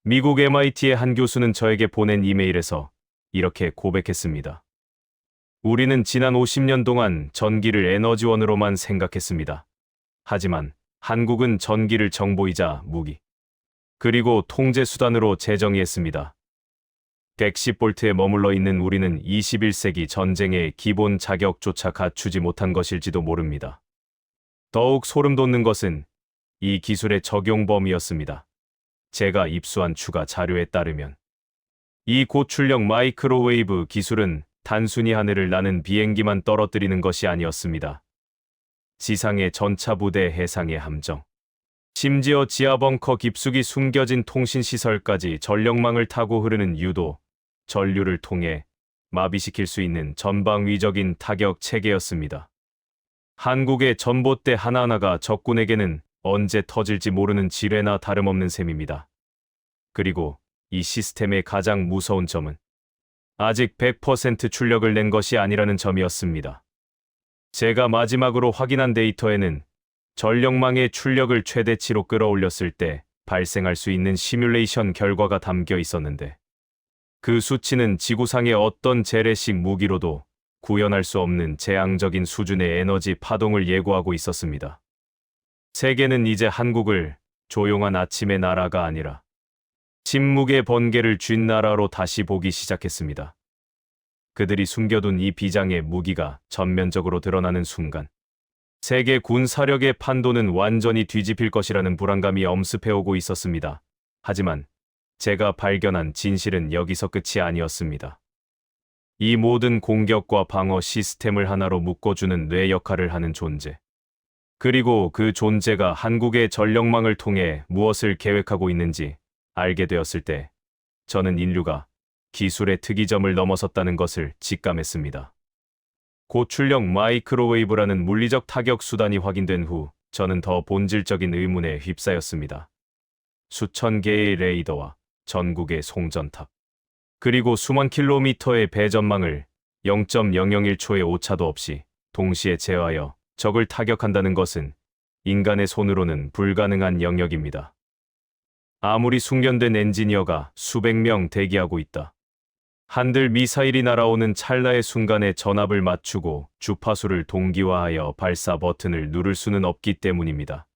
미국 MIT의 한 교수는 저에게 보낸 이메일에서 이렇게 고백했습니다. 우리는 지난 50년 동안 전기를 에너지원으로만 생각했습니다. 하지만 한국은 전기를 정보이자 무기, 그리고 통제 수단으로 재정의했습니다. 110V에 머물러 있는 우리는 21세기 전쟁의 기본 자격조차 갖추지 못한 것일지도 모릅니다. 더욱 소름 돋는 것은 이 기술의 적용 범위였습니다. 제가 입수한 추가 자료에 따르면 이 고출력 마이크로웨이브 기술은 단순히 하늘을 나는 비행기만 떨어뜨리는 것이 아니었습니다. 지상의 전차부대 해상의 함정, 심지어 지하 벙커 깊숙이 숨겨진 통신시설까지 전력망을 타고 흐르는 유도, 전류를 통해 마비시킬 수 있는 전방위적인 타격 체계였습니다. 한국의 전봇대 하나하나가 적군에게는 언제 터질지 모르는 지뢰나 다름없는 셈입니다. 그리고 이 시스템의 가장 무서운 점은 아직 100% 출력을 낸 것이 아니라는 점이었습니다. 제가 마지막으로 확인한 데이터에는 전력망의 출력을 최대치로 끌어올렸을 때 발생할 수 있는 시뮬레이션 결과가 담겨 있었는데 그 수치는 지구상의 어떤 재래식 무기로도 구현할 수 없는 재앙적인 수준의 에너지 파동을 예고하고 있었습니다. 세계는 이제 한국을 조용한 아침의 나라가 아니라 침묵의 번개를 쥔 나라로 다시 보기 시작했습니다. 그들이 숨겨둔 이 비장의 무기가 전면적으로 드러나는 순간 세계 군사력의 판도는 완전히 뒤집힐 것이라는 불안감이 엄습해오고 있었습니다. 하지만 제가 발견한 진실은 여기서 끝이 아니었습니다. 이 모든 공격과 방어 시스템을 하나로 묶어주는 뇌 역할을 하는 존재. 그리고 그 존재가 한국의 전력망을 통해 무엇을 계획하고 있는지 알게 되었을 때 저는 인류가 기술의 특이점을 넘어섰다는 것을 직감했습니다. 고출력 마이크로웨이브라는 물리적 타격 수단이 확인된 후 저는 더 본질적인 의문에 휩싸였습니다. 수천 개의 레이더와 전국의 송전탑, 그리고 수만 킬로미터의 배전망을 0.001초의 오차도 없이 동시에 제어하여 적을 타격한다는 것은 인간의 손으로는 불가능한 영역입니다. 아무리 숙련된 엔지니어가 수백 명 대기하고 있다. 한들 미사일이 날아오는 찰나의 순간에 전압을 맞추고 주파수를 동기화하여 발사 버튼을 누를 수는 없기 때문입니다.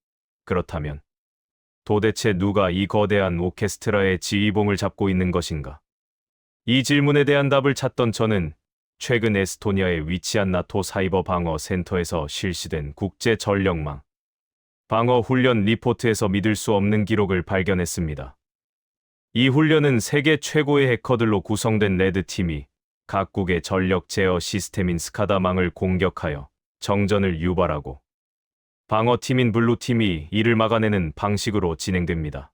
그렇다면 도대체 누가 이 거대한 오케스트라의 지휘봉을 잡고 있는 것인가? 이 질문에 대한 답을 찾던 저는 최근 에스토니아에 위치한 나토 사이버 방어 센터에서 실시된 국제 전력망 방어 훈련 리포트에서 믿을 수 없는 기록을 발견했습니다. 이 훈련은 세계 최고의 해커들로 구성된 레드팀이 각국의 전력 제어 시스템인 스카다망을 공격하여 정전을 유발하고 방어팀인 블루팀이 이를 막아내는 방식으로 진행됩니다.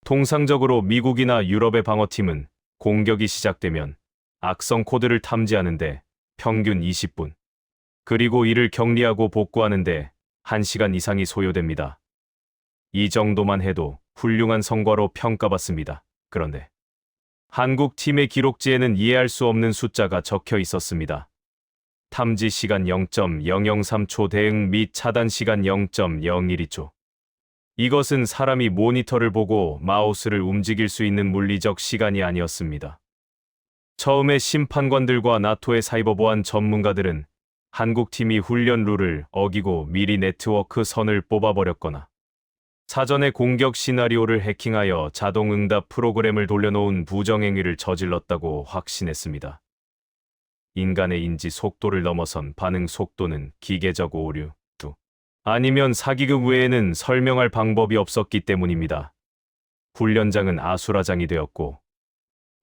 통상적으로 미국이나 유럽의 방어팀은 공격이 시작되면 악성 코드를 탐지하는데 평균 20분, 그리고 이를 격리하고 복구하는데 1시간 이상이 소요됩니다. 이 정도만 해도 훌륭한 성과로 평가받습니다. 그런데 한국 팀의 기록지에는 이해할 수 없는 숫자가 적혀 있었습니다. 탐지 시간 0.003초 대응 및 차단 시간 0.012초. 이것은 사람이 모니터를 보고 마우스를 움직일 수 있는 물리적 시간이 아니었습니다. 처음에 심판관들과 나토의 사이버 보안 전문가들은 한국팀이 훈련 룰을 어기고 미리 네트워크 선을 뽑아버렸거나 사전에 공격 시나리오를 해킹하여 자동 응답 프로그램을 돌려놓은 부정행위를 저질렀다고 확신했습니다. 인간의 인지 속도를 넘어선 반응 속도는 기계적 오류, 아니면 사기극 외에는 설명할 방법이 없었기 때문입니다. 훈련장은 아수라장이 되었고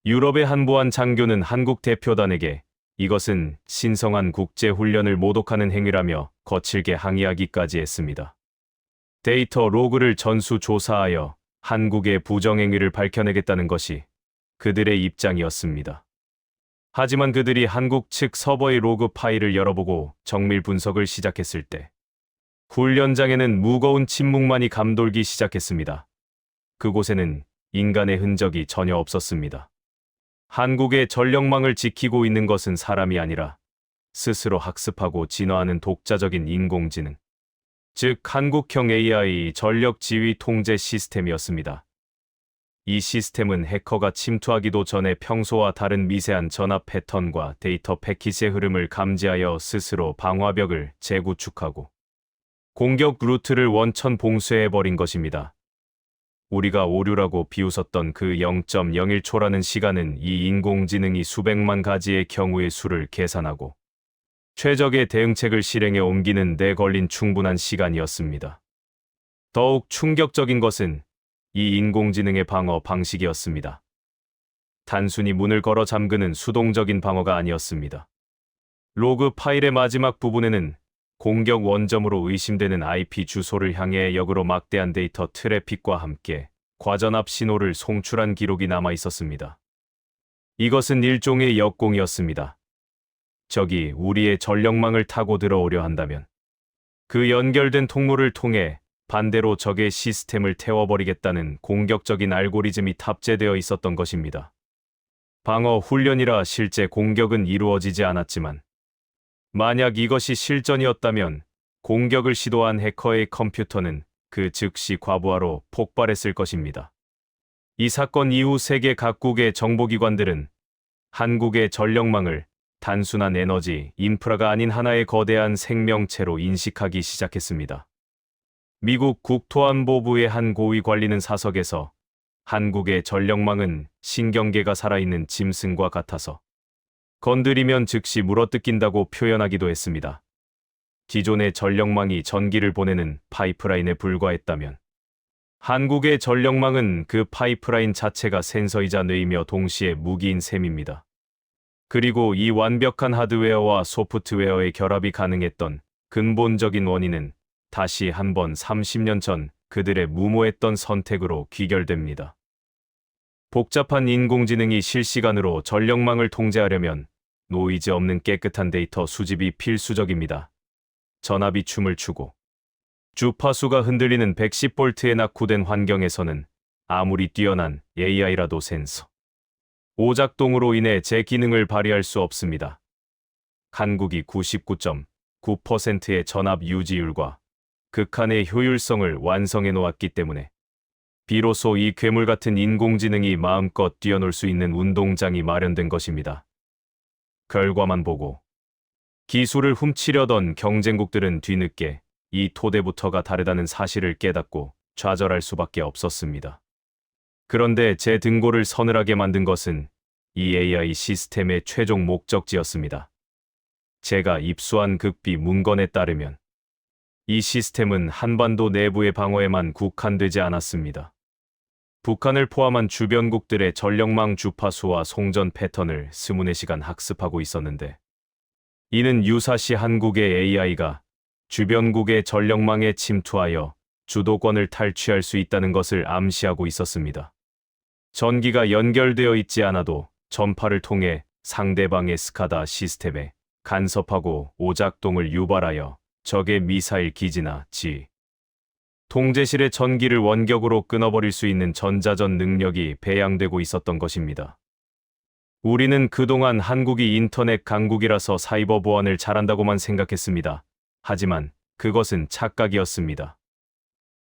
유럽의 한 보안 장교는 한국 대표단에게 이것은 신성한 국제훈련을 모독하는 행위라며 거칠게 항의하기까지 했습니다. 데이터 로그를 전수조사하여 한국의 부정행위를 밝혀내겠다는 것이 그들의 입장이었습니다. 하지만 그들이 한국 측 서버의 로그 파일을 열어보고 정밀 분석을 시작했을 때 훈련장에는 무거운 침묵만이 감돌기 시작했습니다. 그곳에는 인간의 흔적이 전혀 없었습니다. 한국의 전력망을 지키고 있는 것은 사람이 아니라 스스로 학습하고 진화하는 독자적인 인공지능, 즉 한국형 AI 전력 지휘 통제 시스템이었습니다. 이 시스템은 해커가 침투하기도 전에 평소와 다른 미세한 전압 패턴과 데이터 패킷의 흐름을 감지하여 스스로 방화벽을 재구축하고 공격 루트를 원천 봉쇄해버린 것입니다. 우리가 오류라고 비웃었던 그 0.01초라는 시간은 이 인공지능이 수백만 가지의 경우의 수를 계산하고 최적의 대응책을 실행에 옮기는 데 걸린 충분한 시간이었습니다. 더욱 충격적인 것은 이 인공지능의 방어 방식이었습니다. 단순히 문을 걸어 잠그는 수동적인 방어가 아니었습니다. 로그 파일의 마지막 부분에는 공격 원점으로 의심되는 IP 주소를 향해 역으로 막대한 데이터 트래픽과 함께 과전압 신호를 송출한 기록이 남아 있었습니다. 이것은 일종의 역공이었습니다. 적이 우리의 전력망을 타고 들어오려 한다면 그 연결된 통로를 통해 반대로 적의 시스템을 태워버리겠다는 공격적인 알고리즘이 탑재되어 있었던 것입니다. 방어 훈련이라 실제 공격은 이루어지지 않았지만 만약 이것이 실전이었다면 공격을 시도한 해커의 컴퓨터는 그 즉시 과부하로 폭발했을 것입니다. 이 사건 이후 세계 각국의 정보기관들은 한국의 전력망을 단순한 에너지 인프라가 아닌 하나의 거대한 생명체로 인식하기 시작했습니다. 미국 국토안보부의 한 고위 관리는 사석에서 한국의 전력망은 신경계가 살아있는 짐승과 같아서 건드리면 즉시 물어뜯긴다고 표현하기도 했습니다. 기존의 전력망이 전기를 보내는 파이프라인에 불과했다면 한국의 전력망은 그 파이프라인 자체가 센서이자 뇌이며 동시에 무기인 셈입니다. 그리고 이 완벽한 하드웨어와 소프트웨어의 결합이 가능했던 근본적인 원인은 다시 한번 30년 전 그들의 무모했던 선택으로 귀결됩니다. 복잡한 인공지능이 실시간으로 전력망을 통제하려면 노이즈 없는 깨끗한 데이터 수집이 필수적입니다. 전압이 춤을 추고 주파수가 흔들리는 110V에 낙후된 환경에서는 아무리 뛰어난 AI라도 센서 오작동으로 인해 제 기능을 발휘할 수 없습니다. 한국이 99.9%의 전압 유지율과 극한의 효율성을 완성해 놓았기 때문에 비로소 이 괴물 같은 인공지능이 마음껏 뛰어놀 수 있는 운동장이 마련된 것입니다. 결과만 보고 기술을 훔치려던 경쟁국들은 뒤늦게 이 토대부터가 다르다는 사실을 깨닫고 좌절할 수밖에 없었습니다. 그런데 제 등골을 서늘하게 만든 것은 이 AI 시스템의 최종 목적지였습니다. 제가 입수한 극비 문건에 따르면 이 시스템은 한반도 내부의 방어에만 국한되지 않았습니다. 북한을 포함한 주변국들의 전력망 주파수와 송전 패턴을 24시간 학습하고 있었는데 이는 유사시 한국의 AI가 주변국의 전력망에 침투하여 주도권을 탈취할 수 있다는 것을 암시하고 있었습니다. 전기가 연결되어 있지 않아도 전파를 통해 상대방의 스카다 시스템에 간섭하고 오작동을 유발하여 적의 미사일 기지나 통제실의 전기를 원격으로 끊어버릴 수 있는 전자전 능력이 배양되고 있었던 것입니다. 우리는 그동안 한국이 인터넷 강국이라서 사이버 보안을 잘한다고만 생각했습니다. 하지만 그것은 착각이었습니다.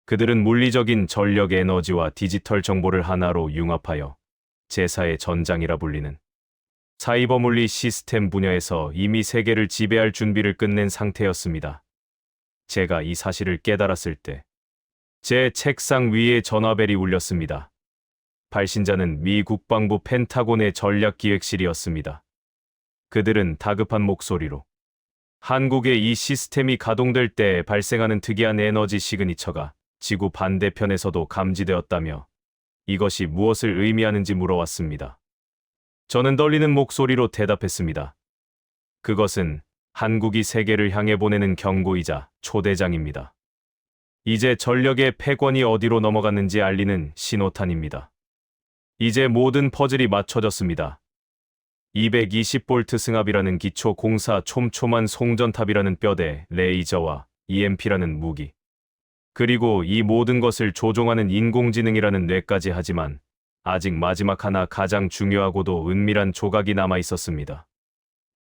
그들은 물리적인 전력 에너지와 디지털 정보를 하나로 융합하여 제4의 전장이라 불리는 사이버 물리 시스템 분야에서 이미 세계를 지배할 준비를 끝낸 상태였습니다. 제가 이 사실을 깨달았을 때 제 책상 위에 전화벨이 울렸습니다. 발신자는 미 국방부 펜타곤의 전략기획실이었습니다. 그들은 다급한 목소리로 한국의 이 시스템이 가동될 때 발생하는 특이한 에너지 시그니처가 지구 반대편에서도 감지되었다며 이것이 무엇을 의미하는지 물어왔습니다. 저는 떨리는 목소리로 대답했습니다. 그것은 한국이 세계를 향해 보내는 경고이자 초대장입니다. 이제 전력의 패권이 어디로 넘어갔는지 알리는 신호탄입니다. 이제 모든 퍼즐이 맞춰졌습니다. 220V 승합이라는 기초 공사 촘촘한 송전탑이라는 뼈대, 레이저와 EMP라는 무기. 그리고 이 모든 것을 조종하는 인공지능이라는 뇌까지 하지만 아직 마지막 하나 가장 중요하고도 은밀한 조각이 남아 있었습니다.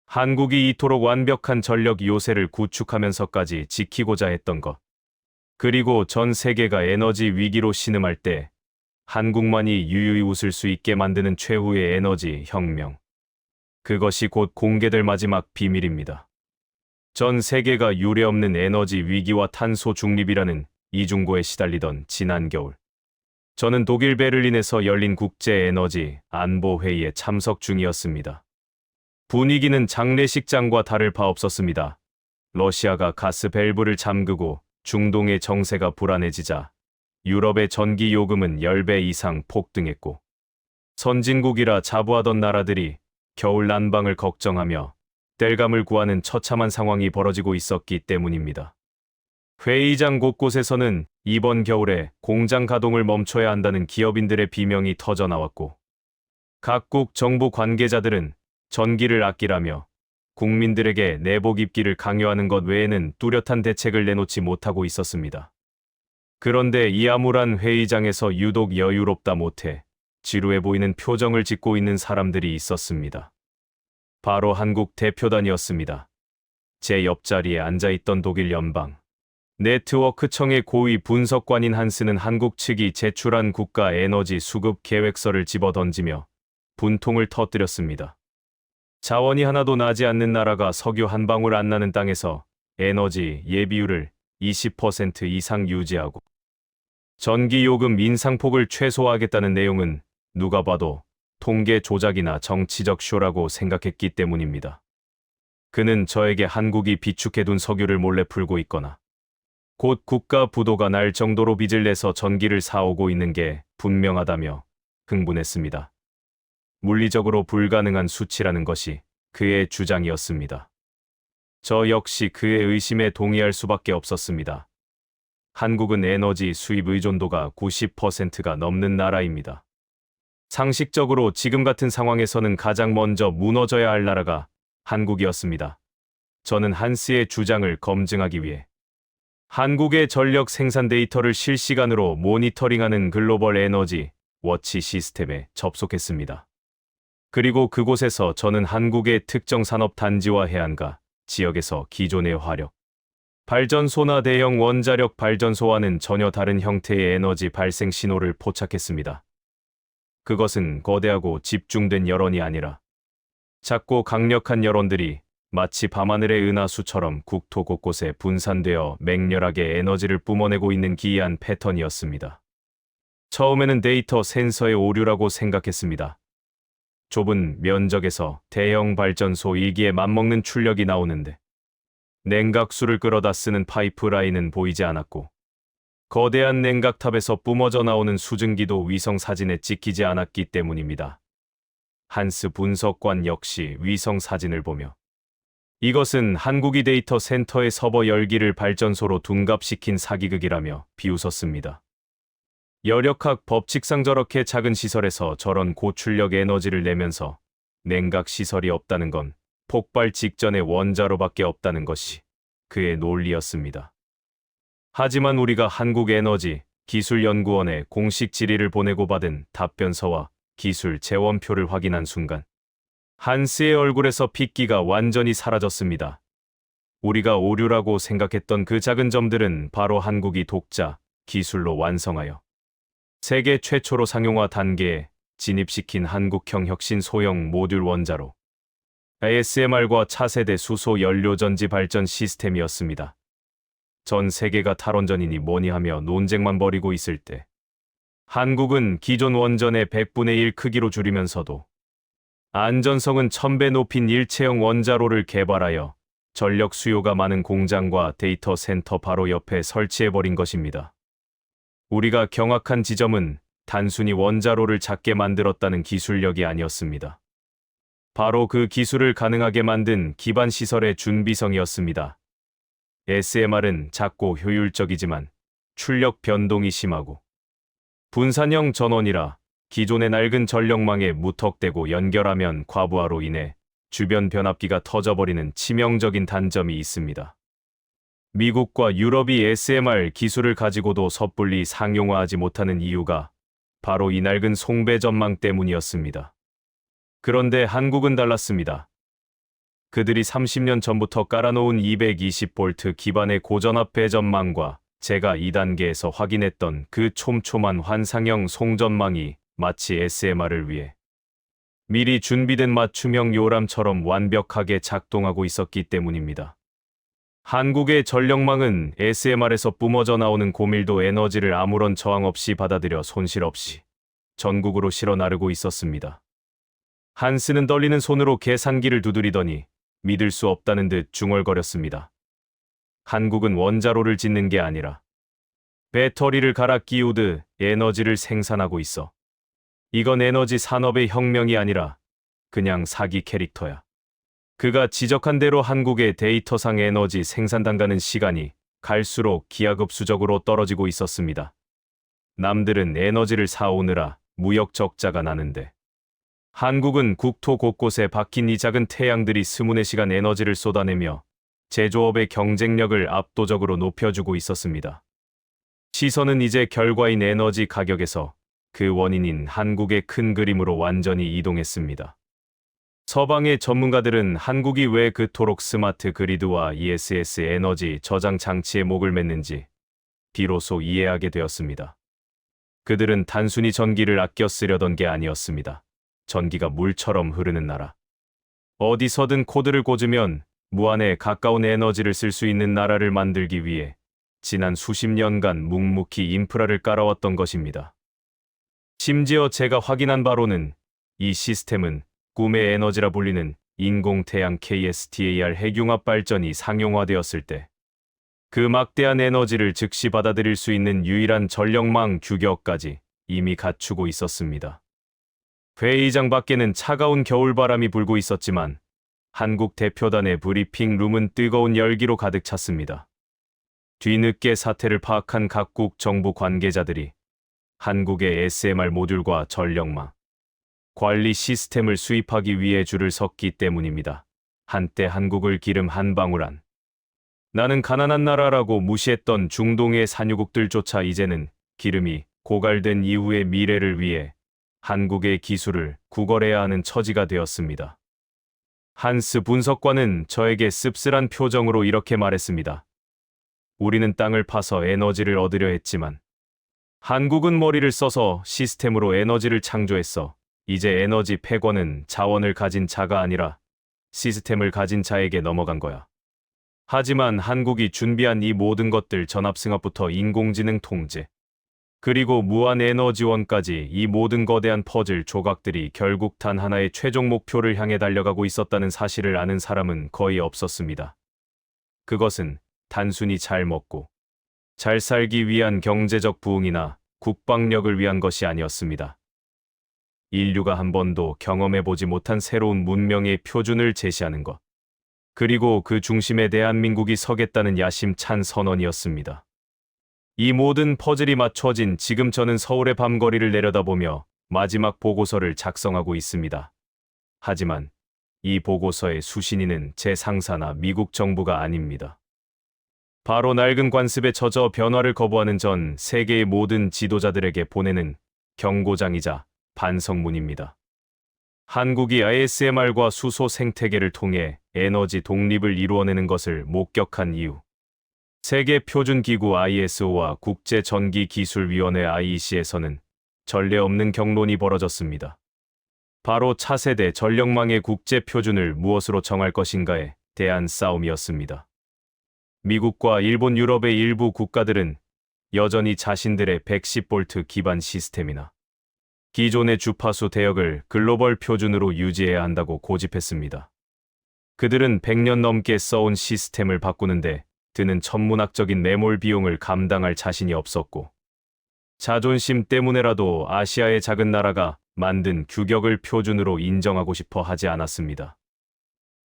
한국이 이토록 완벽한 전력 요새를 구축하면서까지 지키고자 했던 것. 그리고 전 세계가 에너지 위기로 신음할 때 한국만이 유유히 웃을 수 있게 만드는 최후의 에너지 혁명. 그것이 곧 공개될 마지막 비밀입니다. 전 세계가 유례없는 에너지 위기와 탄소 중립이라는 이중고에 시달리던 지난 겨울. 저는 독일 베를린에서 열린 국제 에너지 안보 회의에 참석 중이었습니다. 분위기는 장례식장과 다를 바 없었습니다. 러시아가 가스 밸브를 잠그고 중동의 정세가 불안해지자 유럽의 전기 요금은 10배 이상 폭등했고 선진국이라 자부하던 나라들이 겨울 난방을 걱정하며 땔감을 구하는 처참한 상황이 벌어지고 있었기 때문입니다. 회의장 곳곳에서는 이번 겨울에 공장 가동을 멈춰야 한다는 기업인들의 비명이 터져 나왔고, 각국 정부 관계자들은 전기를 아끼라며 국민들에게 내복 입기를 강요하는 것 외에는 뚜렷한 대책을 내놓지 못하고 있었습니다. 그런데 이 암울한 회의장에서 유독 여유롭다 못해 지루해 보이는 표정을 짓고 있는 사람들이 있었습니다. 바로 한국 대표단이었습니다. 제 옆자리에 앉아있던 독일 연방 네트워크청의 고위 분석관인 한스는 한국 측이 제출한 국가 에너지 수급 계획서를 집어던지며 분통을 터뜨렸습니다. 자원이 하나도 나지 않는 나라가 석유 한 방울 안 나는 땅에서 에너지 예비율을 20% 이상 유지하고 전기요금 인상폭을 최소화하겠다는 내용은 누가 봐도 통계 조작이나 정치적 쇼라고 생각했기 때문입니다. 그는 저에게 한국이 비축해둔 석유를 몰래 풀고 있거나 곧 국가 부도가 날 정도로 빚을 내서 전기를 사오고 있는 게 분명하다며 흥분했습니다. 물리적으로 불가능한 수치라는 것이 그의 주장이었습니다. 저 역시 그의 의심에 동의할 수밖에 없었습니다. 한국은 에너지 수입 의존도가 90%가 넘는 나라입니다. 상식적으로 지금 같은 상황에서는 가장 먼저 무너져야 할 나라가 한국이었습니다. 저는 한스의 주장을 검증하기 위해 한국의 전력 생산 데이터를 실시간으로 모니터링하는 글로벌 에너지 워치 시스템에 접속했습니다. 그리고 그곳에서 저는 한국의 특정 산업 단지와 해안가 지역에서 기존의 화력 발전소나 대형 원자력 발전소와는 전혀 다른 형태의 에너지 발생 신호를 포착했습니다. 그것은 거대하고 집중된 여론이 아니라 작고 강력한 여론들이 마치 밤하늘의 은하수처럼 국토 곳곳에 분산되어 맹렬하게 에너지를 뿜어내고 있는 기이한 패턴이었습니다. 처음에는 데이터 센서의 오류라고 생각했습니다. 좁은 면적에서 대형 발전소 1기에 맞먹는 출력이 나오는데 냉각수를 끌어다 쓰는 파이프라인은 보이지 않았고 거대한 냉각탑에서 뿜어져 나오는 수증기도 위성 사진에 찍히지 않았기 때문입니다. 한스 분석관 역시 위성 사진을 보며 이것은 한국이 데이터 센터의 서버 열기를 발전소로 둔갑시킨 사기극이라며 비웃었습니다. 여력학 법칙상 저렇게 작은 시설에서 저런 고출력 에너지를 내면서 냉각 시설이 없다는 건 폭발 직전의 원자로밖에 없다는 것이 그의 논리였습니다. 하지만 우리가 한국에너지기술연구원에 공식 질의를 보내고 받은 답변서와 기술 재원표를 확인한 순간 한스의 얼굴에서 핏기가 완전히 사라졌습니다. 우리가 오류라고 생각했던 그 작은 점들은 바로 한국이 독자 기술로 완성하여 세계 최초로 상용화 단계에 진입시킨 한국형 혁신 소형 모듈 원자로 ASMR과 차세대 수소 연료전지 발전 시스템이었습니다. 전 세계가 탈원전이니 뭐니 하며 논쟁만 벌이고 있을 때 한국은 기존 원전의 100분의 1 크기로 줄이면서도 안전성은 1000배 높인 일체형 원자로를 개발하여 전력 수요가 많은 공장과 데이터 센터 바로 옆에 설치해버린 것입니다. 우리가 경악한 지점은 단순히 원자로를 작게 만들었다는 기술력이 아니었습니다. 바로 그 기술을 가능하게 만든 기반 시설의 준비성이었습니다. SMR은 작고 효율적이지만 출력 변동이 심하고 분산형 전원이라 기존의 낡은 전력망에 무턱대고 연결하면 과부하로 인해 주변 변압기가 터져버리는 치명적인 단점이 있습니다. 미국과 유럽이 SMR 기술을 가지고도 섣불리 상용화하지 못하는 이유가 바로 이 낡은 송배 전망 때문이었습니다. 그런데 한국은 달랐습니다. 그들이 30년 전부터 깔아놓은 220V 기반의 고전압 배전망과 제가 2단계에서 확인했던 그 촘촘한 환상형 송전망이 마치 SMR을 위해 미리 준비된 맞춤형 요람처럼 완벽하게 작동하고 있었기 때문입니다. 한국의 전력망은 SMR에서 뿜어져 나오는 고밀도 에너지를 아무런 저항 없이 받아들여 손실 없이 전국으로 실어 나르고 있었습니다. 한스는 떨리는 손으로 계산기를 두드리더니 믿을 수 없다는 듯 중얼거렸습니다. 한국은 원자로를 짓는 게 아니라 배터리를 갈아 끼우듯 에너지를 생산하고 있어. 이건 에너지 산업의 혁명이 아니라 그냥 사기 캐릭터야. 그가 지적한 대로 한국의 데이터상 에너지 생산 단가는 시간이 갈수록 기하급수적으로 떨어지고 있었습니다. 남들은 에너지를 사오느라 무역 적자가 나는데 한국은 국토 곳곳에 박힌 이 작은 태양들이 24시간 에너지를 쏟아내며 제조업의 경쟁력을 압도적으로 높여주고 있었습니다. 시선은 이제 결과인 에너지 가격에서 그 원인인 한국의 큰 그림으로 완전히 이동했습니다. 서방의 전문가들은 한국이 왜 그토록 스마트 그리드와 ESS 에너지 저장 장치에 목을 맸는지 비로소 이해하게 되었습니다. 그들은 단순히 전기를 아껴 쓰려던 게 아니었습니다. 전기가 물처럼 흐르는 나라. 어디서든 코드를 꽂으면 무한에 가까운 에너지를 쓸 수 있는 나라를 만들기 위해 지난 수십 년간 묵묵히 인프라를 깔아왔던 것입니다. 심지어 제가 확인한 바로는 이 시스템은 꿈의 에너지라 불리는 인공태양 KSTAR 핵융합 발전이 상용화되었을 때 그 막대한 에너지를 즉시 받아들일 수 있는 유일한 전력망 규격까지 이미 갖추고 있었습니다. 회의장 밖에는 차가운 겨울바람이 불고 있었지만 한국 대표단의 브리핑 룸은 뜨거운 열기로 가득 찼습니다. 뒤늦게 사태를 파악한 각국 정부 관계자들이 한국의 SMR 모듈과 전력망, 관리 시스템을 수입하기 위해 줄을 섰기 때문입니다. 한때 한국을 기름 한 방울 안 나는 가난한 나라라고 무시했던 중동의 산유국들조차 이제는 기름이 고갈된 이후의 미래를 위해 한국의 기술을 구걸해야 하는 처지가 되었습니다. 한스 분석관은 저에게 씁쓸한 표정으로 이렇게 말했습니다. 우리는 땅을 파서 에너지를 얻으려 했지만 한국은 머리를 써서 시스템으로 에너지를 창조했어. 이제 에너지 패권은 자원을 가진 자가 아니라 시스템을 가진 자에게 넘어간 거야. 하지만 한국이 준비한 이 모든 것들 전압승합부터 인공지능 통제, 그리고 무한 에너지원까지 이 모든 거대한 퍼즐 조각들이 결국 단 하나의 최종 목표를 향해 달려가고 있었다는 사실을 아는 사람은 거의 없었습니다. 그것은 단순히 잘 먹고 잘 살기 위한 경제적 부흥이나 국방력을 위한 것이 아니었습니다. 인류가 한 번도 경험해보지 못한 새로운 문명의 표준을 제시하는 것. 그리고 그 중심에 대한민국이 서겠다는 야심찬 선언이었습니다. 이 모든 퍼즐이 맞춰진 지금 저는 서울의 밤거리를 내려다보며 마지막 보고서를 작성하고 있습니다. 하지만 이 보고서의 수신인은 제 상사나 미국 정부가 아닙니다. 바로 낡은 관습에 젖어 변화를 거부하는 전 세계의 모든 지도자들에게 보내는 경고장이자 반성문입니다. 한국이 ASMR과 수소 생태계를 통해 에너지 독립을 이루어내는 것을 목격한 이후 세계 표준기구 ISO와 국제전기기술위원회 IEC에서는 전례 없는 경론이 벌어졌습니다. 바로 차세대 전력망의 국제 표준을 무엇으로 정할 것인가에 대한 싸움이었습니다. 미국과 일본, 유럽의 일부 국가들은 여전히 자신들의 110V 기반 시스템이나 기존의 주파수 대역을 글로벌 표준으로 유지해야 한다고 고집했습니다. 그들은 100년 넘게 써온 시스템을 바꾸는데 드는 천문학적인 매몰 비용을 감당할 자신이 없었고 자존심 때문에라도 아시아의 작은 나라가 만든 규격을 표준으로 인정하고 싶어 하지 않았습니다.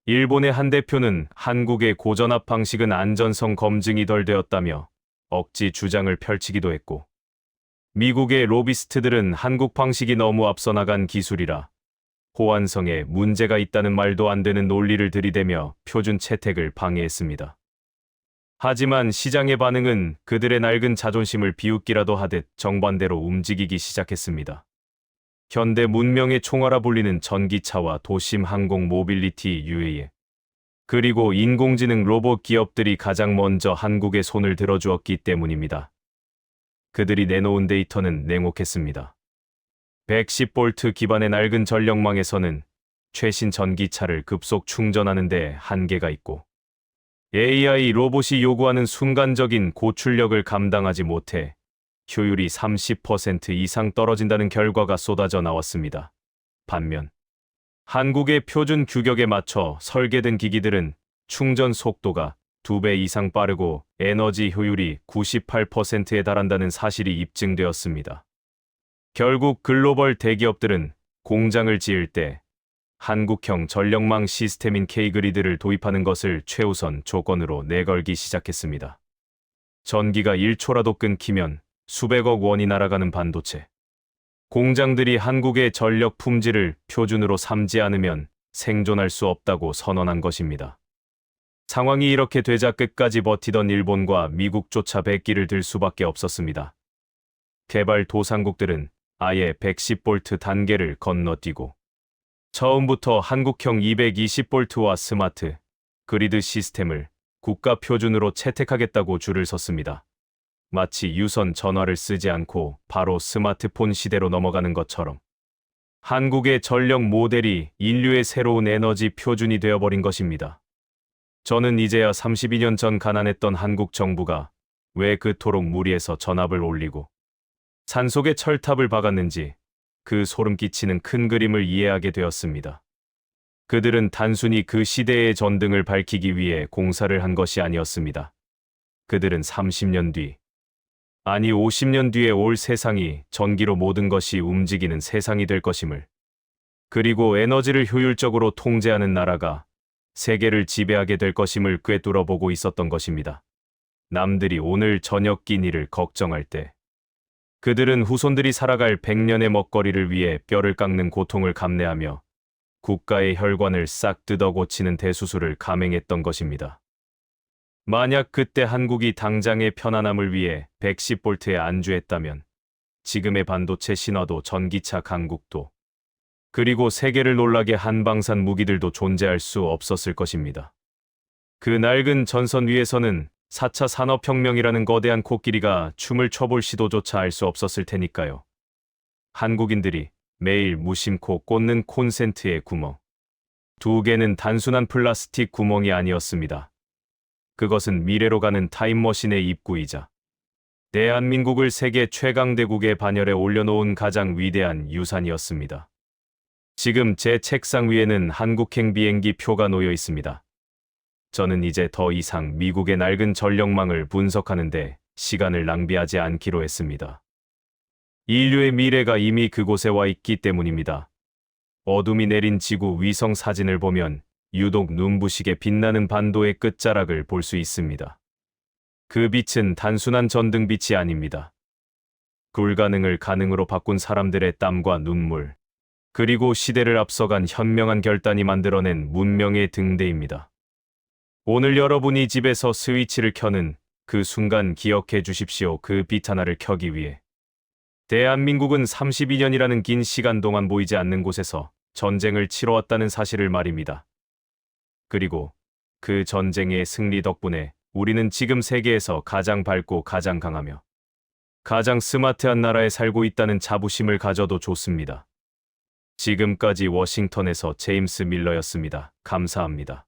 일본의 한 대표는 한국의 고전압 방식은 안전성 검증이 덜 되었다며 억지 주장을 펼치기도 했고 미국의 로비스트들은 한국 방식이 너무 앞서 나간 기술이라 호환성에 문제가 있다는 말도 안 되는 논리를 들이대며 표준 채택을 방해했습니다. 하지만 시장의 반응은 그들의 낡은 자존심을 비웃기라도 하듯 정반대로 움직이기 시작했습니다. 현대 문명의 총알아 불리는 전기차와 도심 항공 모빌리티 유해에 그리고 인공지능 로봇 기업들이 가장 먼저 한국에 손을 들어주었기 때문입니다. 그들이 내놓은 데이터는 냉혹했습니다. 110V 기반의 낡은 전력망에서는 최신 전기차를 급속 충전하는 데 한계가 있고 AI 로봇이 요구하는 순간적인 고출력을 감당하지 못해 효율이 30% 이상 떨어진다는 결과가 쏟아져 나왔습니다. 반면 한국의 표준 규격에 맞춰 설계된 기기들은 충전 속도가 2배 이상 빠르고 에너지 효율이 98%에 달한다는 사실이 입증되었습니다. 결국 글로벌 대기업들은 공장을 지을 때 한국형 전력망 시스템인 K그리드를 도입하는 것을 최우선 조건으로 내걸기 시작했습니다. 전기가 1초라도 끊기면 수백억 원이 날아가는 반도체. 공장들이 한국의 전력 품질을 표준으로 삼지 않으면 생존할 수 없다고 선언한 것입니다. 상황이 이렇게 되자 끝까지 버티던 일본과 미국조차 백기를 들 수밖에 없었습니다. 개발도상국들은 아예 110V 단계를 건너뛰고 처음부터 한국형 220V와 스마트 그리드 시스템을 국가 표준으로 채택하겠다고 줄을 섰습니다. 마치 유선 전화를 쓰지 않고 바로 스마트폰 시대로 넘어가는 것처럼 한국의 전력 모델이 인류의 새로운 에너지 표준이 되어버린 것입니다. 저는 이제야 32년 전 가난했던 한국 정부가 왜 그토록 무리해서 전압을 올리고 산속에 철탑을 박았는지 그 소름 끼치는 큰 그림을 이해하게 되었습니다. 그들은 단순히 그 시대의 전등을 밝히기 위해 공사를 한 것이 아니었습니다. 그들은 30년 뒤, 아니 50년 뒤에 올 세상이 전기로 모든 것이 움직이는 세상이 될 것임을, 그리고 에너지를 효율적으로 통제하는 나라가 세계를 지배하게 될 것임을 꿰뚫어 보고 있었던 것입니다. 남들이 오늘 저녁 끼니를 걱정할 때 그들은 후손들이 살아갈 100년의 먹거리를 위해 뼈를 깎는 고통을 감내하며 국가의 혈관을 싹 뜯어 고치는 대수술을 감행했던 것입니다. 만약 그때 한국이 당장의 편안함을 위해 110V에 안주했다면 지금의 반도체 신화도 전기차 강국도 그리고 세계를 놀라게 한 방산 무기들도 존재할 수 없었을 것입니다. 그 낡은 전선 위에서는 4차 산업혁명이라는 거대한 코끼리가 춤을 춰볼 시도조차 할 수 없었을 테니까요. 한국인들이 매일 무심코 꽂는 콘센트의 구멍. 2개는 단순한 플라스틱 구멍이 아니었습니다. 그것은 미래로 가는 타임머신의 입구이자 대한민국을 세계 최강대국의 반열에 올려놓은 가장 위대한 유산이었습니다. 지금 제 책상 위에는 한국행 비행기 표가 놓여 있습니다. 저는 이제 더 이상 미국의 낡은 전력망을 분석하는데 시간을 낭비하지 않기로 했습니다. 인류의 미래가 이미 그곳에 와 있기 때문입니다. 어둠이 내린 지구 위성 사진을 보면 유독 눈부시게 빛나는 반도의 끝자락을 볼 수 있습니다. 그 빛은 단순한 전등빛이 아닙니다. 불가능을 가능으로 바꾼 사람들의 땀과 눈물, 그리고 시대를 앞서간 현명한 결단이 만들어낸 문명의 등대입니다. 오늘 여러분이 집에서 스위치를 켜는 그 순간 기억해 주십시오. 그 빛 하나를 켜기 위해 대한민국은 32년이라는 긴 시간 동안 보이지 않는 곳에서 전쟁을 치러왔다는 사실을 말입니다. 그리고 그 전쟁의 승리 덕분에 우리는 지금 세계에서 가장 밝고 가장 강하며 가장 스마트한 나라에 살고 있다는 자부심을 가져도 좋습니다. 지금까지 워싱턴에서 제임스 밀러였습니다. 감사합니다.